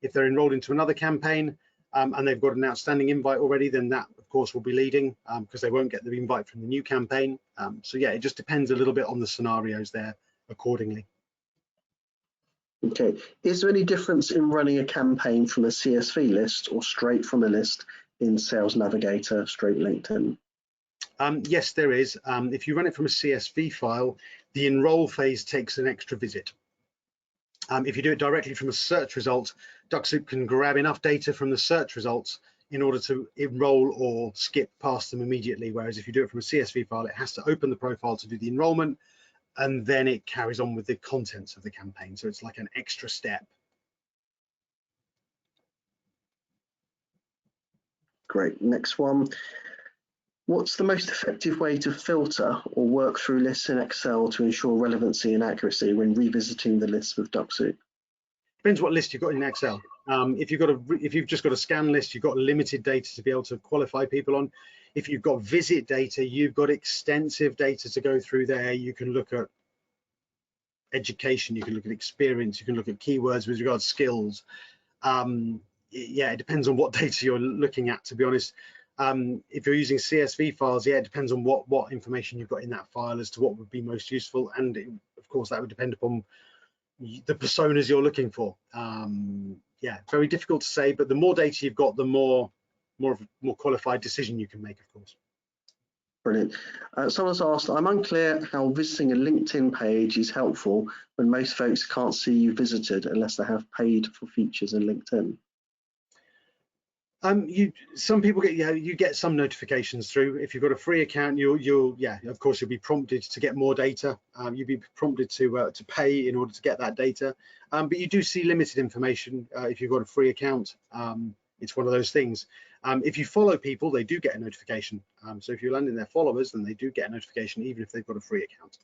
If they're enrolled into another campaign and they've got an outstanding invite already, then that of course will be leading because they won't get the invite from the new campaign. So yeah, it just depends a little bit on the scenarios there accordingly. Okay, is there any difference in running a campaign from a CSV list or straight from a list in Sales Navigator, straight LinkedIn? Yes, there is. If you run it from a CSV file, the enroll phase takes an extra visit. If you do it directly from a search result, Dux Soup can grab enough data from the search results in order to enroll or skip past them immediately. Whereas if you do it from a CSV file, it has to open the profile to do the enrollment, and then it carries on with the contents of the campaign. So it's like an extra step. Great, next one. What's the most effective way to filter or work through lists in Excel to ensure relevancy and accuracy when revisiting the lists with Dux Soup? Depends what list you've got in Excel. If you've just got a scan list, you've got limited data to be able to qualify people on. If you've got visit data, you've got extensive data to go through there. You can look at education, you can look at experience, you can look at keywords with regards to skills. Yeah, it depends on what data you're looking at, to be honest. If you're using CSV files, yeah, it depends on what information you've got in that file as to what would be most useful, and of course that would depend upon the personas you're looking for. Yeah, very difficult to say, but the more data you've got, the more qualified decision you can make, of course. Brilliant. Someone's asked, I'm unclear how visiting a LinkedIn page is helpful when most folks can't see you visited unless they have paid for features in LinkedIn. Some people get, you get some notifications through. If you've got a free account, you'll of course you'll be prompted to get more data. You'll be prompted to pay in order to get that data. But you do see limited information if you've got a free account. It's one of those things. If you follow people, they do get a notification. So if you're landing their followers, then they do get a notification even if they've got a free account.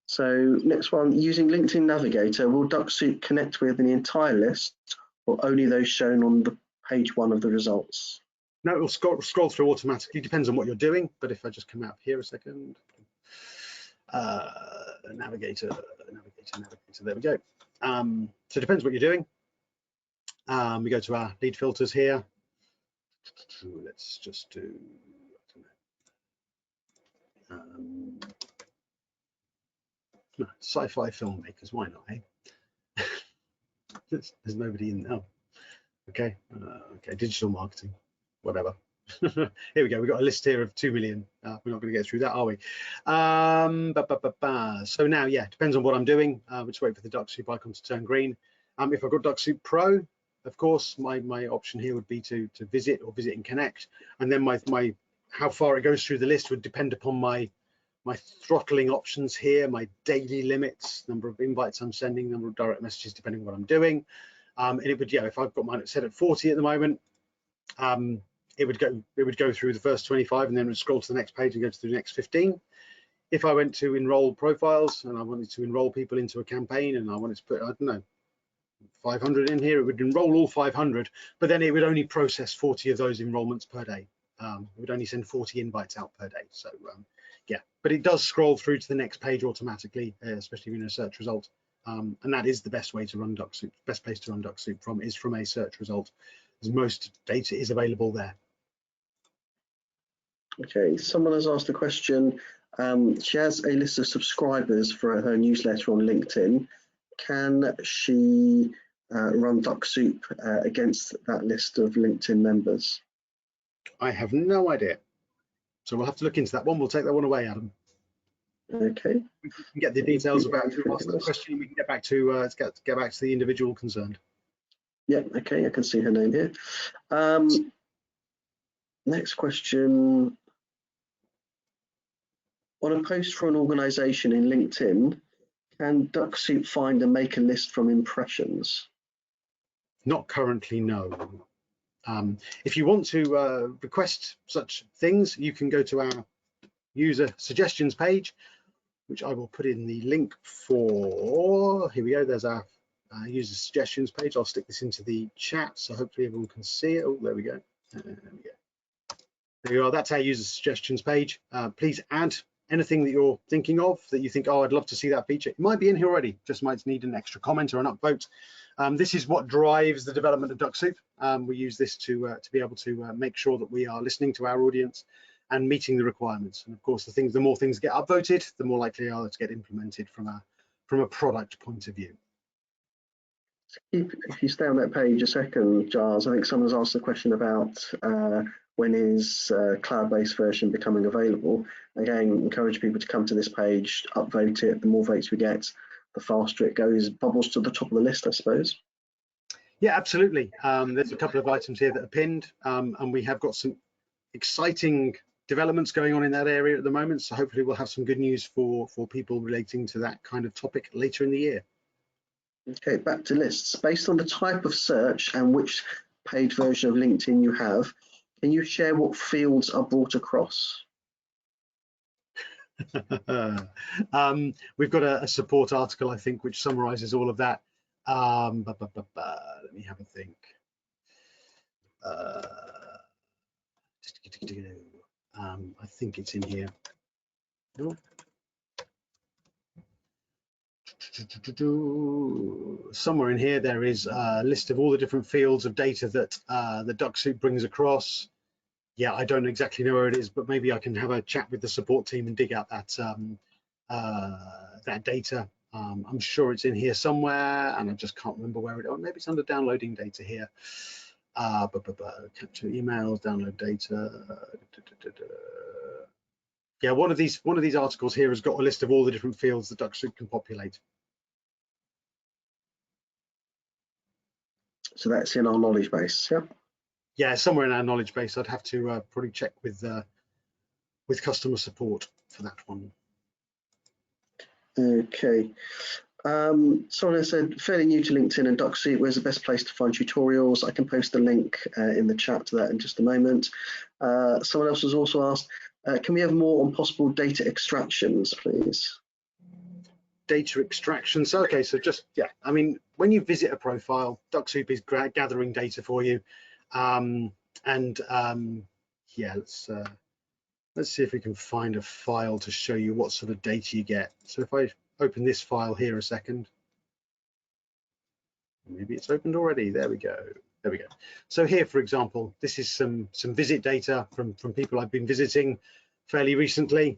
So next one, using LinkedIn Navigator, will Dux Soup connect with the entire list or only those shown on the page 1 of the results? No, it will scroll through automatically. Depends on what you're doing. But if I just come out here a second, navigator, there we go. So it depends what you're doing. We go to our lead filters here. Let's just do, sci-fi filmmakers, why not, eh? There's nobody in there. Oh, okay, okay, digital marketing, whatever. Here we go, we've got a list here of 2 million. We're not going to get through that, are we? So now, yeah, depends on what I'm doing. We'll just wait for the Dux Soup icon to turn green. If I've got Dux Soup Pro, of course, my option here would be to visit or visit and connect. And then my how far it goes through the list would depend upon my throttling options here, my daily limits, number of invites I'm sending, number of direct messages, depending on what I'm doing. And it would, if I've got mine set at 40 at the moment, it would go through the first 25 and then it would scroll to the next page and go to the next 15. If I went to enroll profiles and I wanted to enroll people into a campaign and I wanted to put, I don't know, 500 in here, it would enroll all 500, but then it would only process 40 of those enrollments per day. It would only send 40 invites out per day. So yeah, but it does scroll through to the next page automatically, especially in a search result. And that is the best way to run Dux Soup. Best place to run Dux Soup from is from a search result, as most data is available there. Okay, someone has asked a question. She has a list of subscribers for her newsletter on LinkedIn. Can she run Dux Soup against that list of LinkedIn members? I have no idea. So we'll have to look into that one. We'll take that one away, Adam. Okay. We can get the details about who asked the question. We can get back to get back to the individual concerned. Yeah, okay, I can see her name here. Next question. On a post for an organization in LinkedIn, can Dux Soup find and make a list from impressions? Not currently, no. If you want to request such things, you can go to our user suggestions page, which I will put in the link for. Here we go, there's our user suggestions page. I'll stick this into the chat so hopefully everyone can see it. Oh, there we go. There we go. There you are, that's our user suggestions page. Please add anything that you're thinking of that you think, oh, I'd love to see that feature. It might be in here already, just might need an extra comment or an upvote. This is what drives the development of Dux Soup. We use this to be able to make sure that we are listening to our audience and meeting the requirements. And of course, the more things get upvoted, the more likely they are to get implemented from a product point of view. If you stay on that page a second, Giles, I think someone's asked a question about when is cloud-based version becoming available. Again, encourage people to come to this page, upvote it. The more votes we get, the faster it goes, bubbles to the top of the list, I suppose. Yeah, absolutely. There's a couple of items here that are pinned, and we have got some exciting developments going on in that area at the moment. So hopefully we'll have some good news for people relating to that kind of topic later in the year. Okay, back to lists. Based on the type of search and which paid version of LinkedIn you have, can you share what fields are brought across? We've got a support article, I think, which summarizes all of that. Let me have a think. I think it's in here. Somewhere in here there is a list of all the different fields of data that the Dux Soup brings across. Yeah, I don't exactly know where it is, but maybe I can have a chat with the support team and dig out that that data. I'm sure it's in here somewhere, and I just can't remember where it is. Maybe it's under downloading data here. Capture emails, download data. Yeah, one of these articles here has got a list of all the different fields that Dux Soup can populate. So that's in our knowledge base, yeah? Yeah, somewhere in our knowledge base. I'd have to probably check with customer support for that one. Okay. Someone has said, fairly new to LinkedIn and Dux Soup, where's the best place to find tutorials? I can post the link in the chat to that in just a moment. Someone else has also asked, can we have more on possible data extractions, please? Data extraction. So, okay, so just, yeah, I mean, when you visit a profile, Dux Soup is gathering data for you. Yeah, let's see if we can find a file to show you what sort of data you get. So if I open this file here a second, maybe it's opened already. There we go. There we go. So here, for example, this is some visit data from people I've been visiting fairly recently.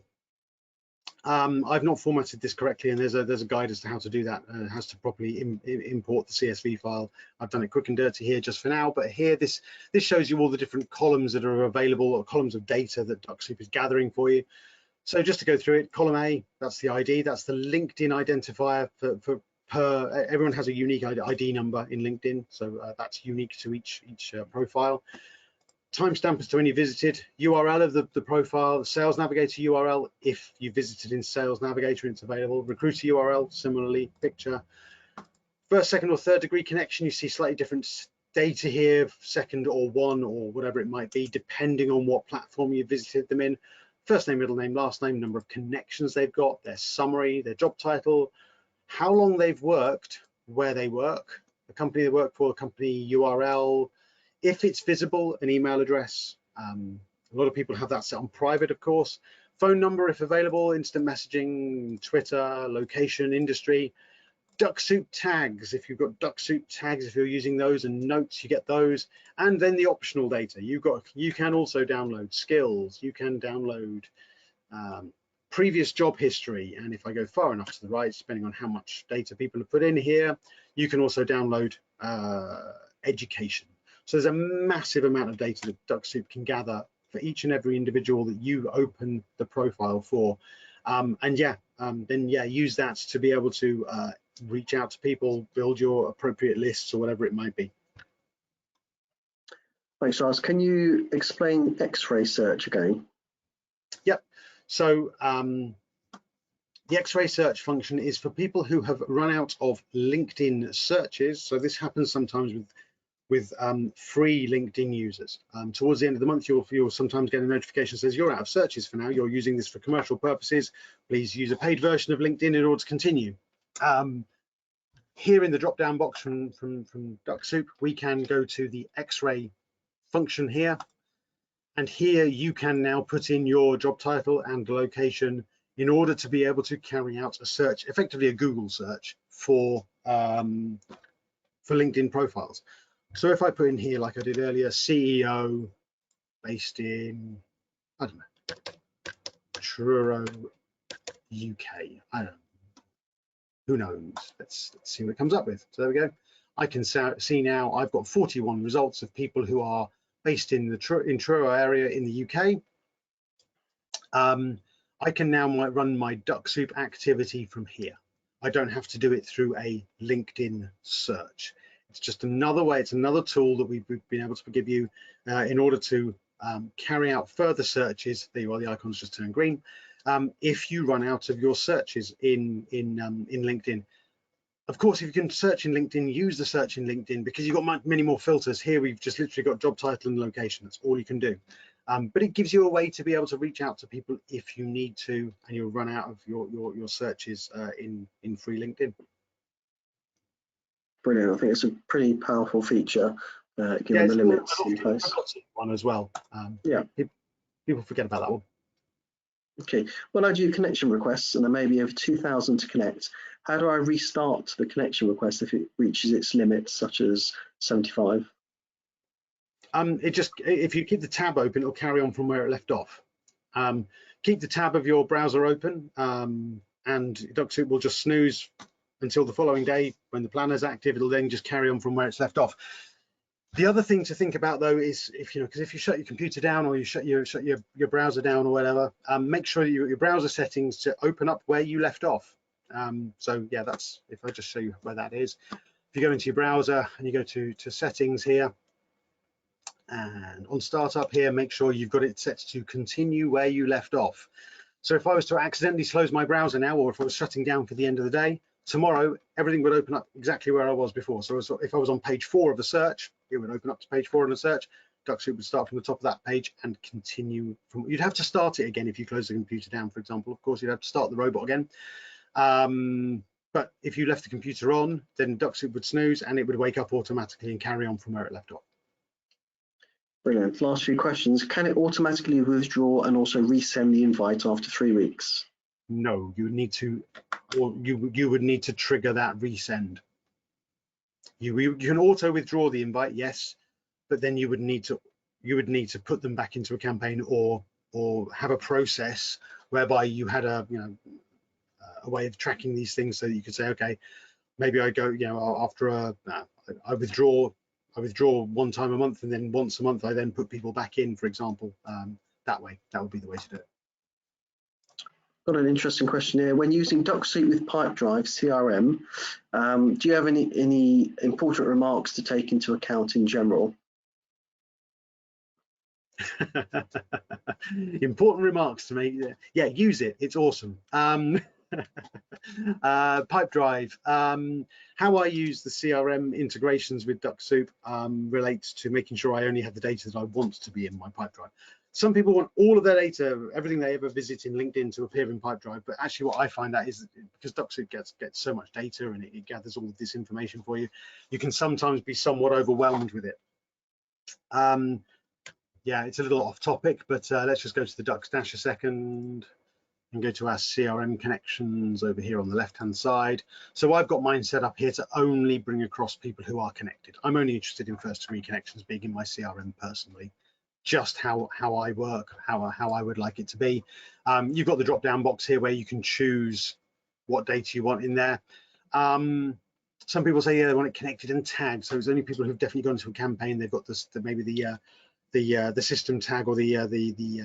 I've not formatted this correctly, and there's a guide as to how to do that. How to properly import the CSV file. I've done it quick and dirty here just for now, but here this shows you all the different columns that are available, or columns of data that Dux Soup is gathering for you. So just to go through it, column A, that's the ID, that's the LinkedIn identifier per everyone has a unique ID number in LinkedIn, so that's unique to each profile. Timestamp as to when you visited, URL of the profile, Sales Navigator URL if you visited in Sales Navigator, it's available. Recruiter URL, similarly, picture. First, second, or third degree connection, you see slightly different data here, second or one or whatever it might be, depending on what platform you visited them in. First name, middle name, last name, number of connections they've got, their summary, their job title, how long they've worked, where they work, the company they work for, company URL, if it's visible, an email address. A lot of people have that set on private, of course. Phone number, if available, instant messaging, Twitter, location, industry. Dux Soup tags, if you've got Dux Soup tags, if you're using those, and notes, you get those. And then the optional data. You can also download skills. You can download previous job history, and if I go far enough to the right, depending on how much data people have put in here, you can also download education. So there's a massive amount of data that Dux Soup can gather for each and every individual that you open the profile for, then use that to be able to reach out to people, build your appropriate lists or whatever it might be. Thanks, Charles. Can you explain X-ray search again? Yep. So the X-ray search function is for people who have run out of LinkedIn searches. So this happens sometimes with free LinkedIn users. Towards the end of the month, you'll sometimes get a notification that says you're out of searches for now. You're using this for commercial purposes. Please use a paid version of LinkedIn in order to continue. Here in the drop-down box from Dux Soup, we can go to the X-ray function here. And here you can now put in your job title and location in order to be able to carry out a search, effectively a Google search for LinkedIn profiles. So if I put in here, like I did earlier, CEO based in, I don't know, Truro, UK, I don't know, who knows? Let's see what it comes up with. So there we go. I can see now I've got 41 results of people who are based in the Truro area in the UK. I can now run my Dux Soup activity from here. I don't have to do it through a LinkedIn search. It's just another way, it's another tool that we've been able to give you in order to carry out further searches. There you are, the icon's just turned green. If you run out of your searches in LinkedIn. Of course, if you can search in LinkedIn, use the search in LinkedIn, because you've got many more filters. Here we've just literally got job title and location. That's all you can do. But it gives you a way to be able to reach out to people if you need to, and you'll run out of your searches in free LinkedIn. Brilliant. I think it's a pretty powerful feature, given the limits in place. One as well. People forget about that one. Okay, when I do connection requests and there may be over 2,000 to connect, how do I restart the connection request if it reaches its limits, such as 75? If you keep the tab open, it'll carry on from where it left off. Keep the tab of your browser open, and Dux Soup will just snooze until the following day when the planner's active. It'll then just carry on from where it's left off. The other thing to think about, though, is if you shut your computer down, or you shut your browser down or whatever, make sure your browser settings to open up where you left off. So yeah, that's, if I just show you where that is. If if you go into your browser and you go to settings here, and on startup here, make sure you've got it set to continue where you left off. So if I was to accidentally close my browser now, or if I was shutting down for the end of the day, tomorrow everything would open up exactly where I was before. So if I was on page 4 of a search, it would open up to page 4 of a search. Dux Soup would start from the top of that page and continue from. You'd have to start it again if you close the computer down, for example. Of course, you'd have to start the robot again. But if you left the computer on, then Dux Soup would snooze and it would wake up automatically and carry on from where it left off. Brilliant. Last few questions. Can it automatically withdraw and also resend the invite after 3 weeks? No, you would need to, or you would need to trigger that resend. You can auto withdraw the invite, yes, but then you would need to put them back into a campaign or have a process whereby you had a a way of tracking these things, so that you could say, okay, maybe I go, after I withdraw 1 time a month, and then once a month I then put people back in, for example. That way, that would be the way to do it. Got an interesting question here. When using Dux Soup with Pipedrive CRM, do you have any important remarks to take into account in general? Important remarks to make. Yeah, use it. It's awesome. Pipedrive. How I use the CRM integrations with Dux Soup relates to making sure I only have the data that I want to be in my Pipedrive. Some people want all of their data, everything they ever visit in LinkedIn, to appear in Pipedrive, but actually what I find out is, because Dux Soup gets so much data and it gathers all of this information for you, you can sometimes be somewhat overwhelmed with it. Yeah, it's a little off topic, but let's just go to the Dux Dash a second and go to our CRM connections over here on the left-hand side. So I've got mine set up here to only bring across people who are connected. I'm only interested in first-degree connections being in my CRM personally, just how I work, how I would like it to be. You've got the drop-down box here where you can choose what data you want in there. Some people say, yeah, they want it connected and tagged, so it's only people who've definitely gone to a campaign. They've got this, maybe the system tag or the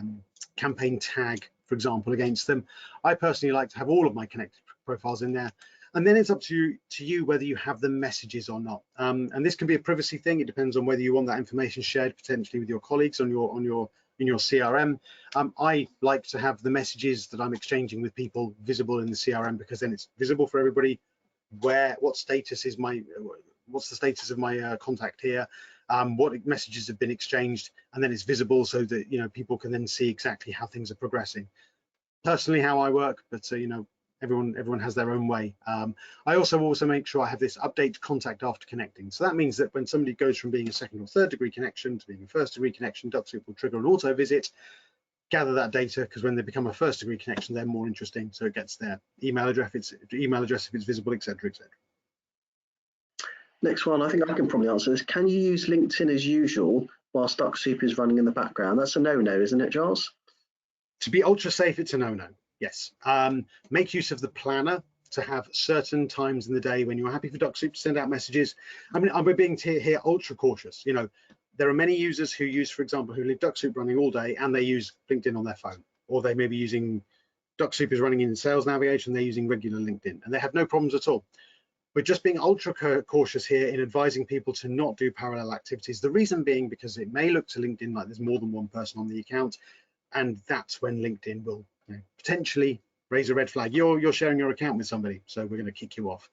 campaign tag, for example, against them. I personally like to have all of my connected profiles in there, and then it's up to you whether you have the messages or not. And this can be a privacy thing. It depends on whether you want that information shared potentially with your colleagues in your CRM. I like to have the messages that I'm exchanging with people visible in the CRM, because then it's visible for everybody. What's the status of my contact here? What messages have been exchanged, and then it's visible so that people can then see exactly how things are progressing. Personally, how I work, but everyone has their own way. I also make sure I have this update contact after connecting. So that means that when somebody goes from being a 2nd or 3rd degree connection to being a 1st degree connection, Dux Soup will trigger an auto visit, gather that data, because when they become a 1st degree connection, they're more interesting. So it gets their email address if it's visible, etc., etc. Next one, I think I can probably answer this. Can you use LinkedIn as usual whilst Dux Soup is running in the background? That's a no-no, isn't it, Giles? To be ultra safe, it's a no-no. Yes. Make use of the planner to have certain times in the day when you're happy for Dux Soup to send out messages. I mean, I'm being here ultra cautious. There are many users who use, for example, who leave Dux Soup running all day and they use LinkedIn on their phone, or they may be using Dux Soup is running in sales navigation, they're using regular LinkedIn, and they have no problems at all. We're just being ultra cautious here in advising people to not do parallel activities. The reason being because it may look to LinkedIn like there's more than one person on the account, and that's when LinkedIn will potentially raise a red flag. You're sharing your account with somebody, so we're going to kick you off.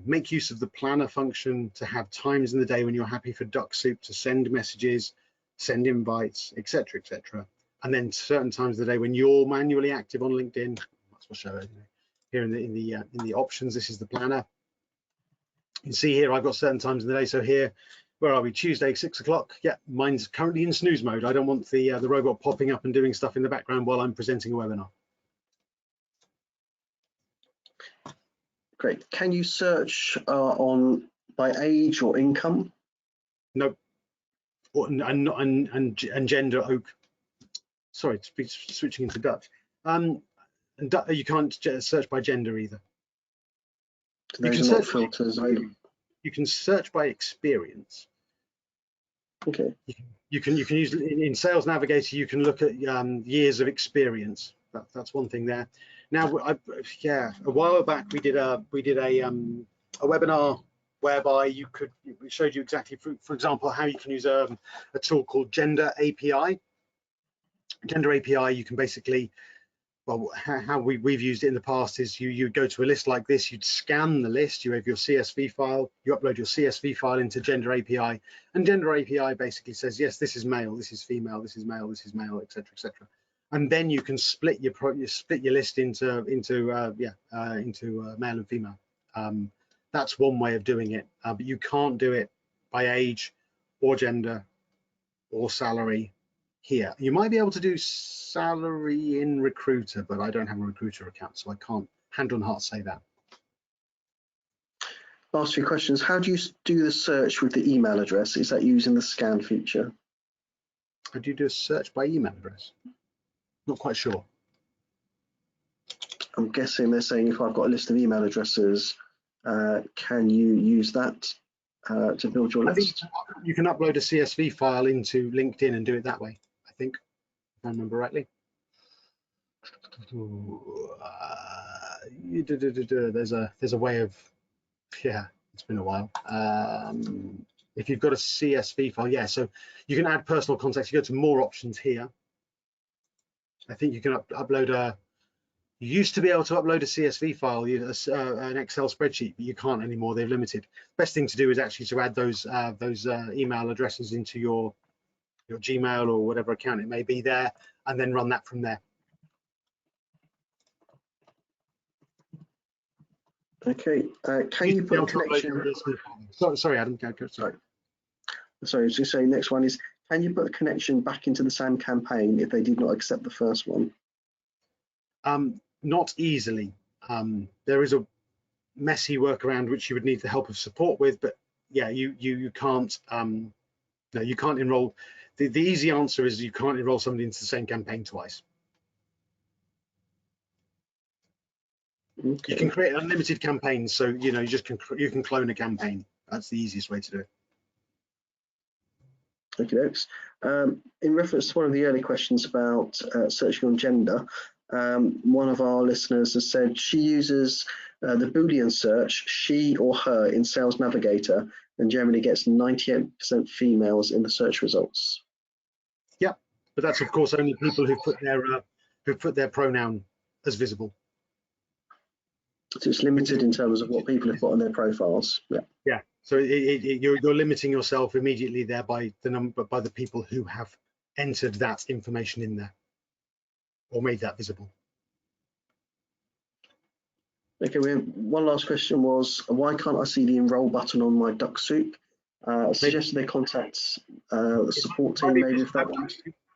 Make use of the planner function to have times in the day when you're happy for Dux Soup to send messages, send invites, etc., etc. And then certain times of the day when you're manually active on LinkedIn. Might as well show it here in the options. This is the planner. You can see here I've got certain times in the day. So here, where are we? Tuesday, 6 o'clock. Yeah, mine's currently in snooze mode. I don't want the robot popping up and doing stuff in the background while I'm presenting a webinar. Great. Can you search by age or income? No. And gender. Sorry, switching into Dutch. And you can't search by gender either. You can search filters. You can search by experience. Okay. You can use in Sales Navigator. You can look at years of experience. That's one thing there. Now, a while back we did a webinar whereby we showed you exactly, for example, how you can use a tool called Gender API. Gender API, you can basically, well, how we've used it in the past is you go to a list like this, you'd scan the list, you have your CSV file, you upload your CSV file into Gender API, and Gender API basically says, yes, this is male, this is female, this is male, this is male, etc., etc. And then you can split your list into male and female. That's one way of doing it, but you can't do it by age or gender or salary here. You might be able to do salary in Recruiter, but I don't have a Recruiter account, so I can't hand on heart say that. Last few questions. How do you do the search with the email address? Is that using the scan feature? How do you do a search by email address? Not quite sure. I'm guessing they're saying if I've got a list of email addresses, can you use that to build your list? I think you can upload a CSV file into LinkedIn and do it that way, I think, if I remember rightly. There's a way of, yeah, it's been a while. If you've got a CSV file, yeah, so you can add personal context. You go to more options here. I think you can upload you used to be able to upload a CSV file, an Excel spreadsheet, but you can't anymore. They've limited. Best thing to do is actually to add those email addresses into your Gmail or whatever account it may be there, and then run that from there. Okay. Can you put a connection? Sorry, Adam. Go. Sorry, I was just saying. Next one is: can you put a connection back into the same campaign if they did not accept the first one? Not easily. There is a messy workaround which you would need the help of support with, but yeah, you can't. No, you can't enroll. The easy answer is you can't enroll somebody into the same campaign twice. Okay. You can create unlimited campaigns, so you you can clone a campaign. That's the easiest way to do it. Okay, in reference to one of the early questions about searching on gender, one of our listeners has said she uses the Boolean search, she or her, in Sales Navigator, and generally gets 98% females in the search results. Yeah, but that's of course only people who put their pronoun as visible. So it's limited in terms of what people have put on their profiles. Yeah. Yeah. So you're limiting yourself immediately there by the people who have entered that information in there or made that visible. Okay. One last question was, why can't I see the enroll button on my Dux Soup? I suggested they contact the support team maybe if that one.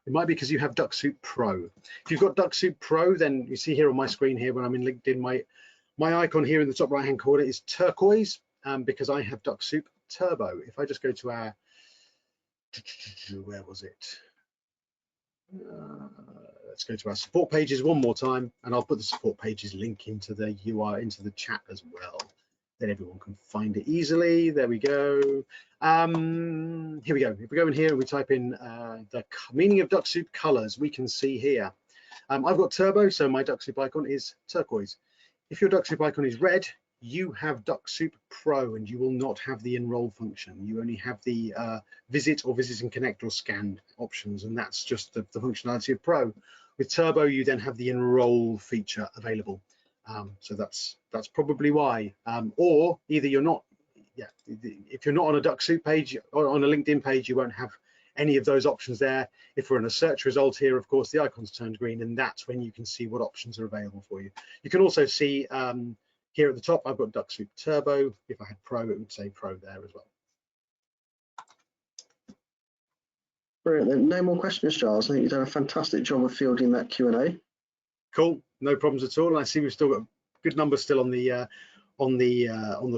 It might be because you have Dux Soup Pro. If you've got Dux Soup Pro, then you see here on my screen here when I'm in LinkedIn, my icon here in the top right hand corner is turquoise, because I have Dux Soup Turbo. If I just go to our, where was it? Let's go to our support pages one more time, and I'll put the support pages link into the UI, into the chat as well. Then everyone can find it easily. There we go. Here we go. If we go in here and we type in the meaning of Dux Soup colors, we can see here. I've got Turbo, so my Dux Soup icon is turquoise. If your Dux Soup icon is red, you have Dux Soup Pro, and you will not have the enroll function. You only have the visit or visit and connect or scan options, and that's just the functionality of Pro. With Turbo, you then have the enroll feature available. So that's probably why. Or either you're not, yeah, if you're not on a Dux Soup page or on a LinkedIn page, you won't have any of those options there. If we're in a search result here, of course, the icon's turned green, and that's when you can see what options are available for you. You can also see here at the top, I've got Dux Soup Turbo. If I had Pro, it would say Pro there as well. Brilliant. No more questions, Charles. I think you've done a fantastic job of fielding that Q&A. Cool, no problems at all. And I see we've still got good numbers still on the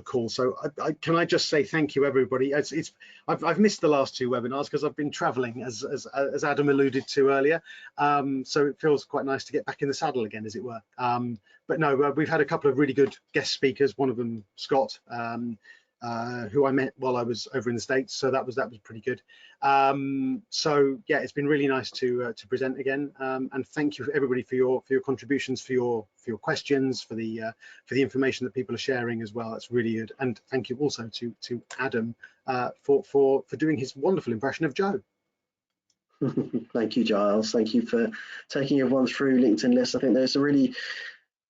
call. So can I just say thank you, everybody. I've missed the last two webinars because I've been traveling, as Adam alluded to earlier. So it feels quite nice to get back in the saddle again, as it were. But no, we've had a couple of really good guest speakers. One of them, Scott, who I met while I was over in the States. So that was pretty good. So yeah, it's been really nice to present again. And thank you everybody for your contributions, for your questions, for the information that people are sharing as well. That's really good. And thank you also to Adam for doing his wonderful impression of Joe. Thank you, Giles. Thank you for taking everyone through LinkedIn lists. I think there's a really,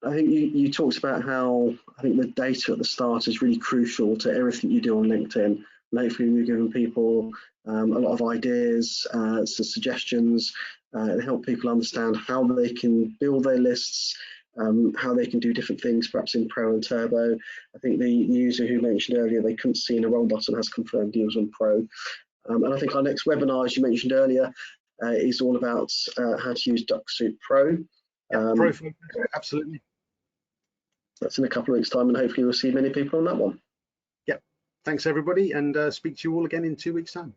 I think you talked about how I think the data at the start is really crucial to everything you do on LinkedIn. And hopefully we've given people a lot of ideas, some suggestions, and help people understand how they can build their lists, how they can do different things, perhaps in Pro and Turbo. I think the user who mentioned earlier they couldn't see in a role button has confirmed he was on Pro. And I think our next webinar, as you mentioned earlier, is all about how to use Dux Soup Pro. Pro, absolutely. That's in a couple of weeks' time, and hopefully we'll see many people on that one. Yep. Thanks, everybody, and speak to you all again in 2 weeks' time.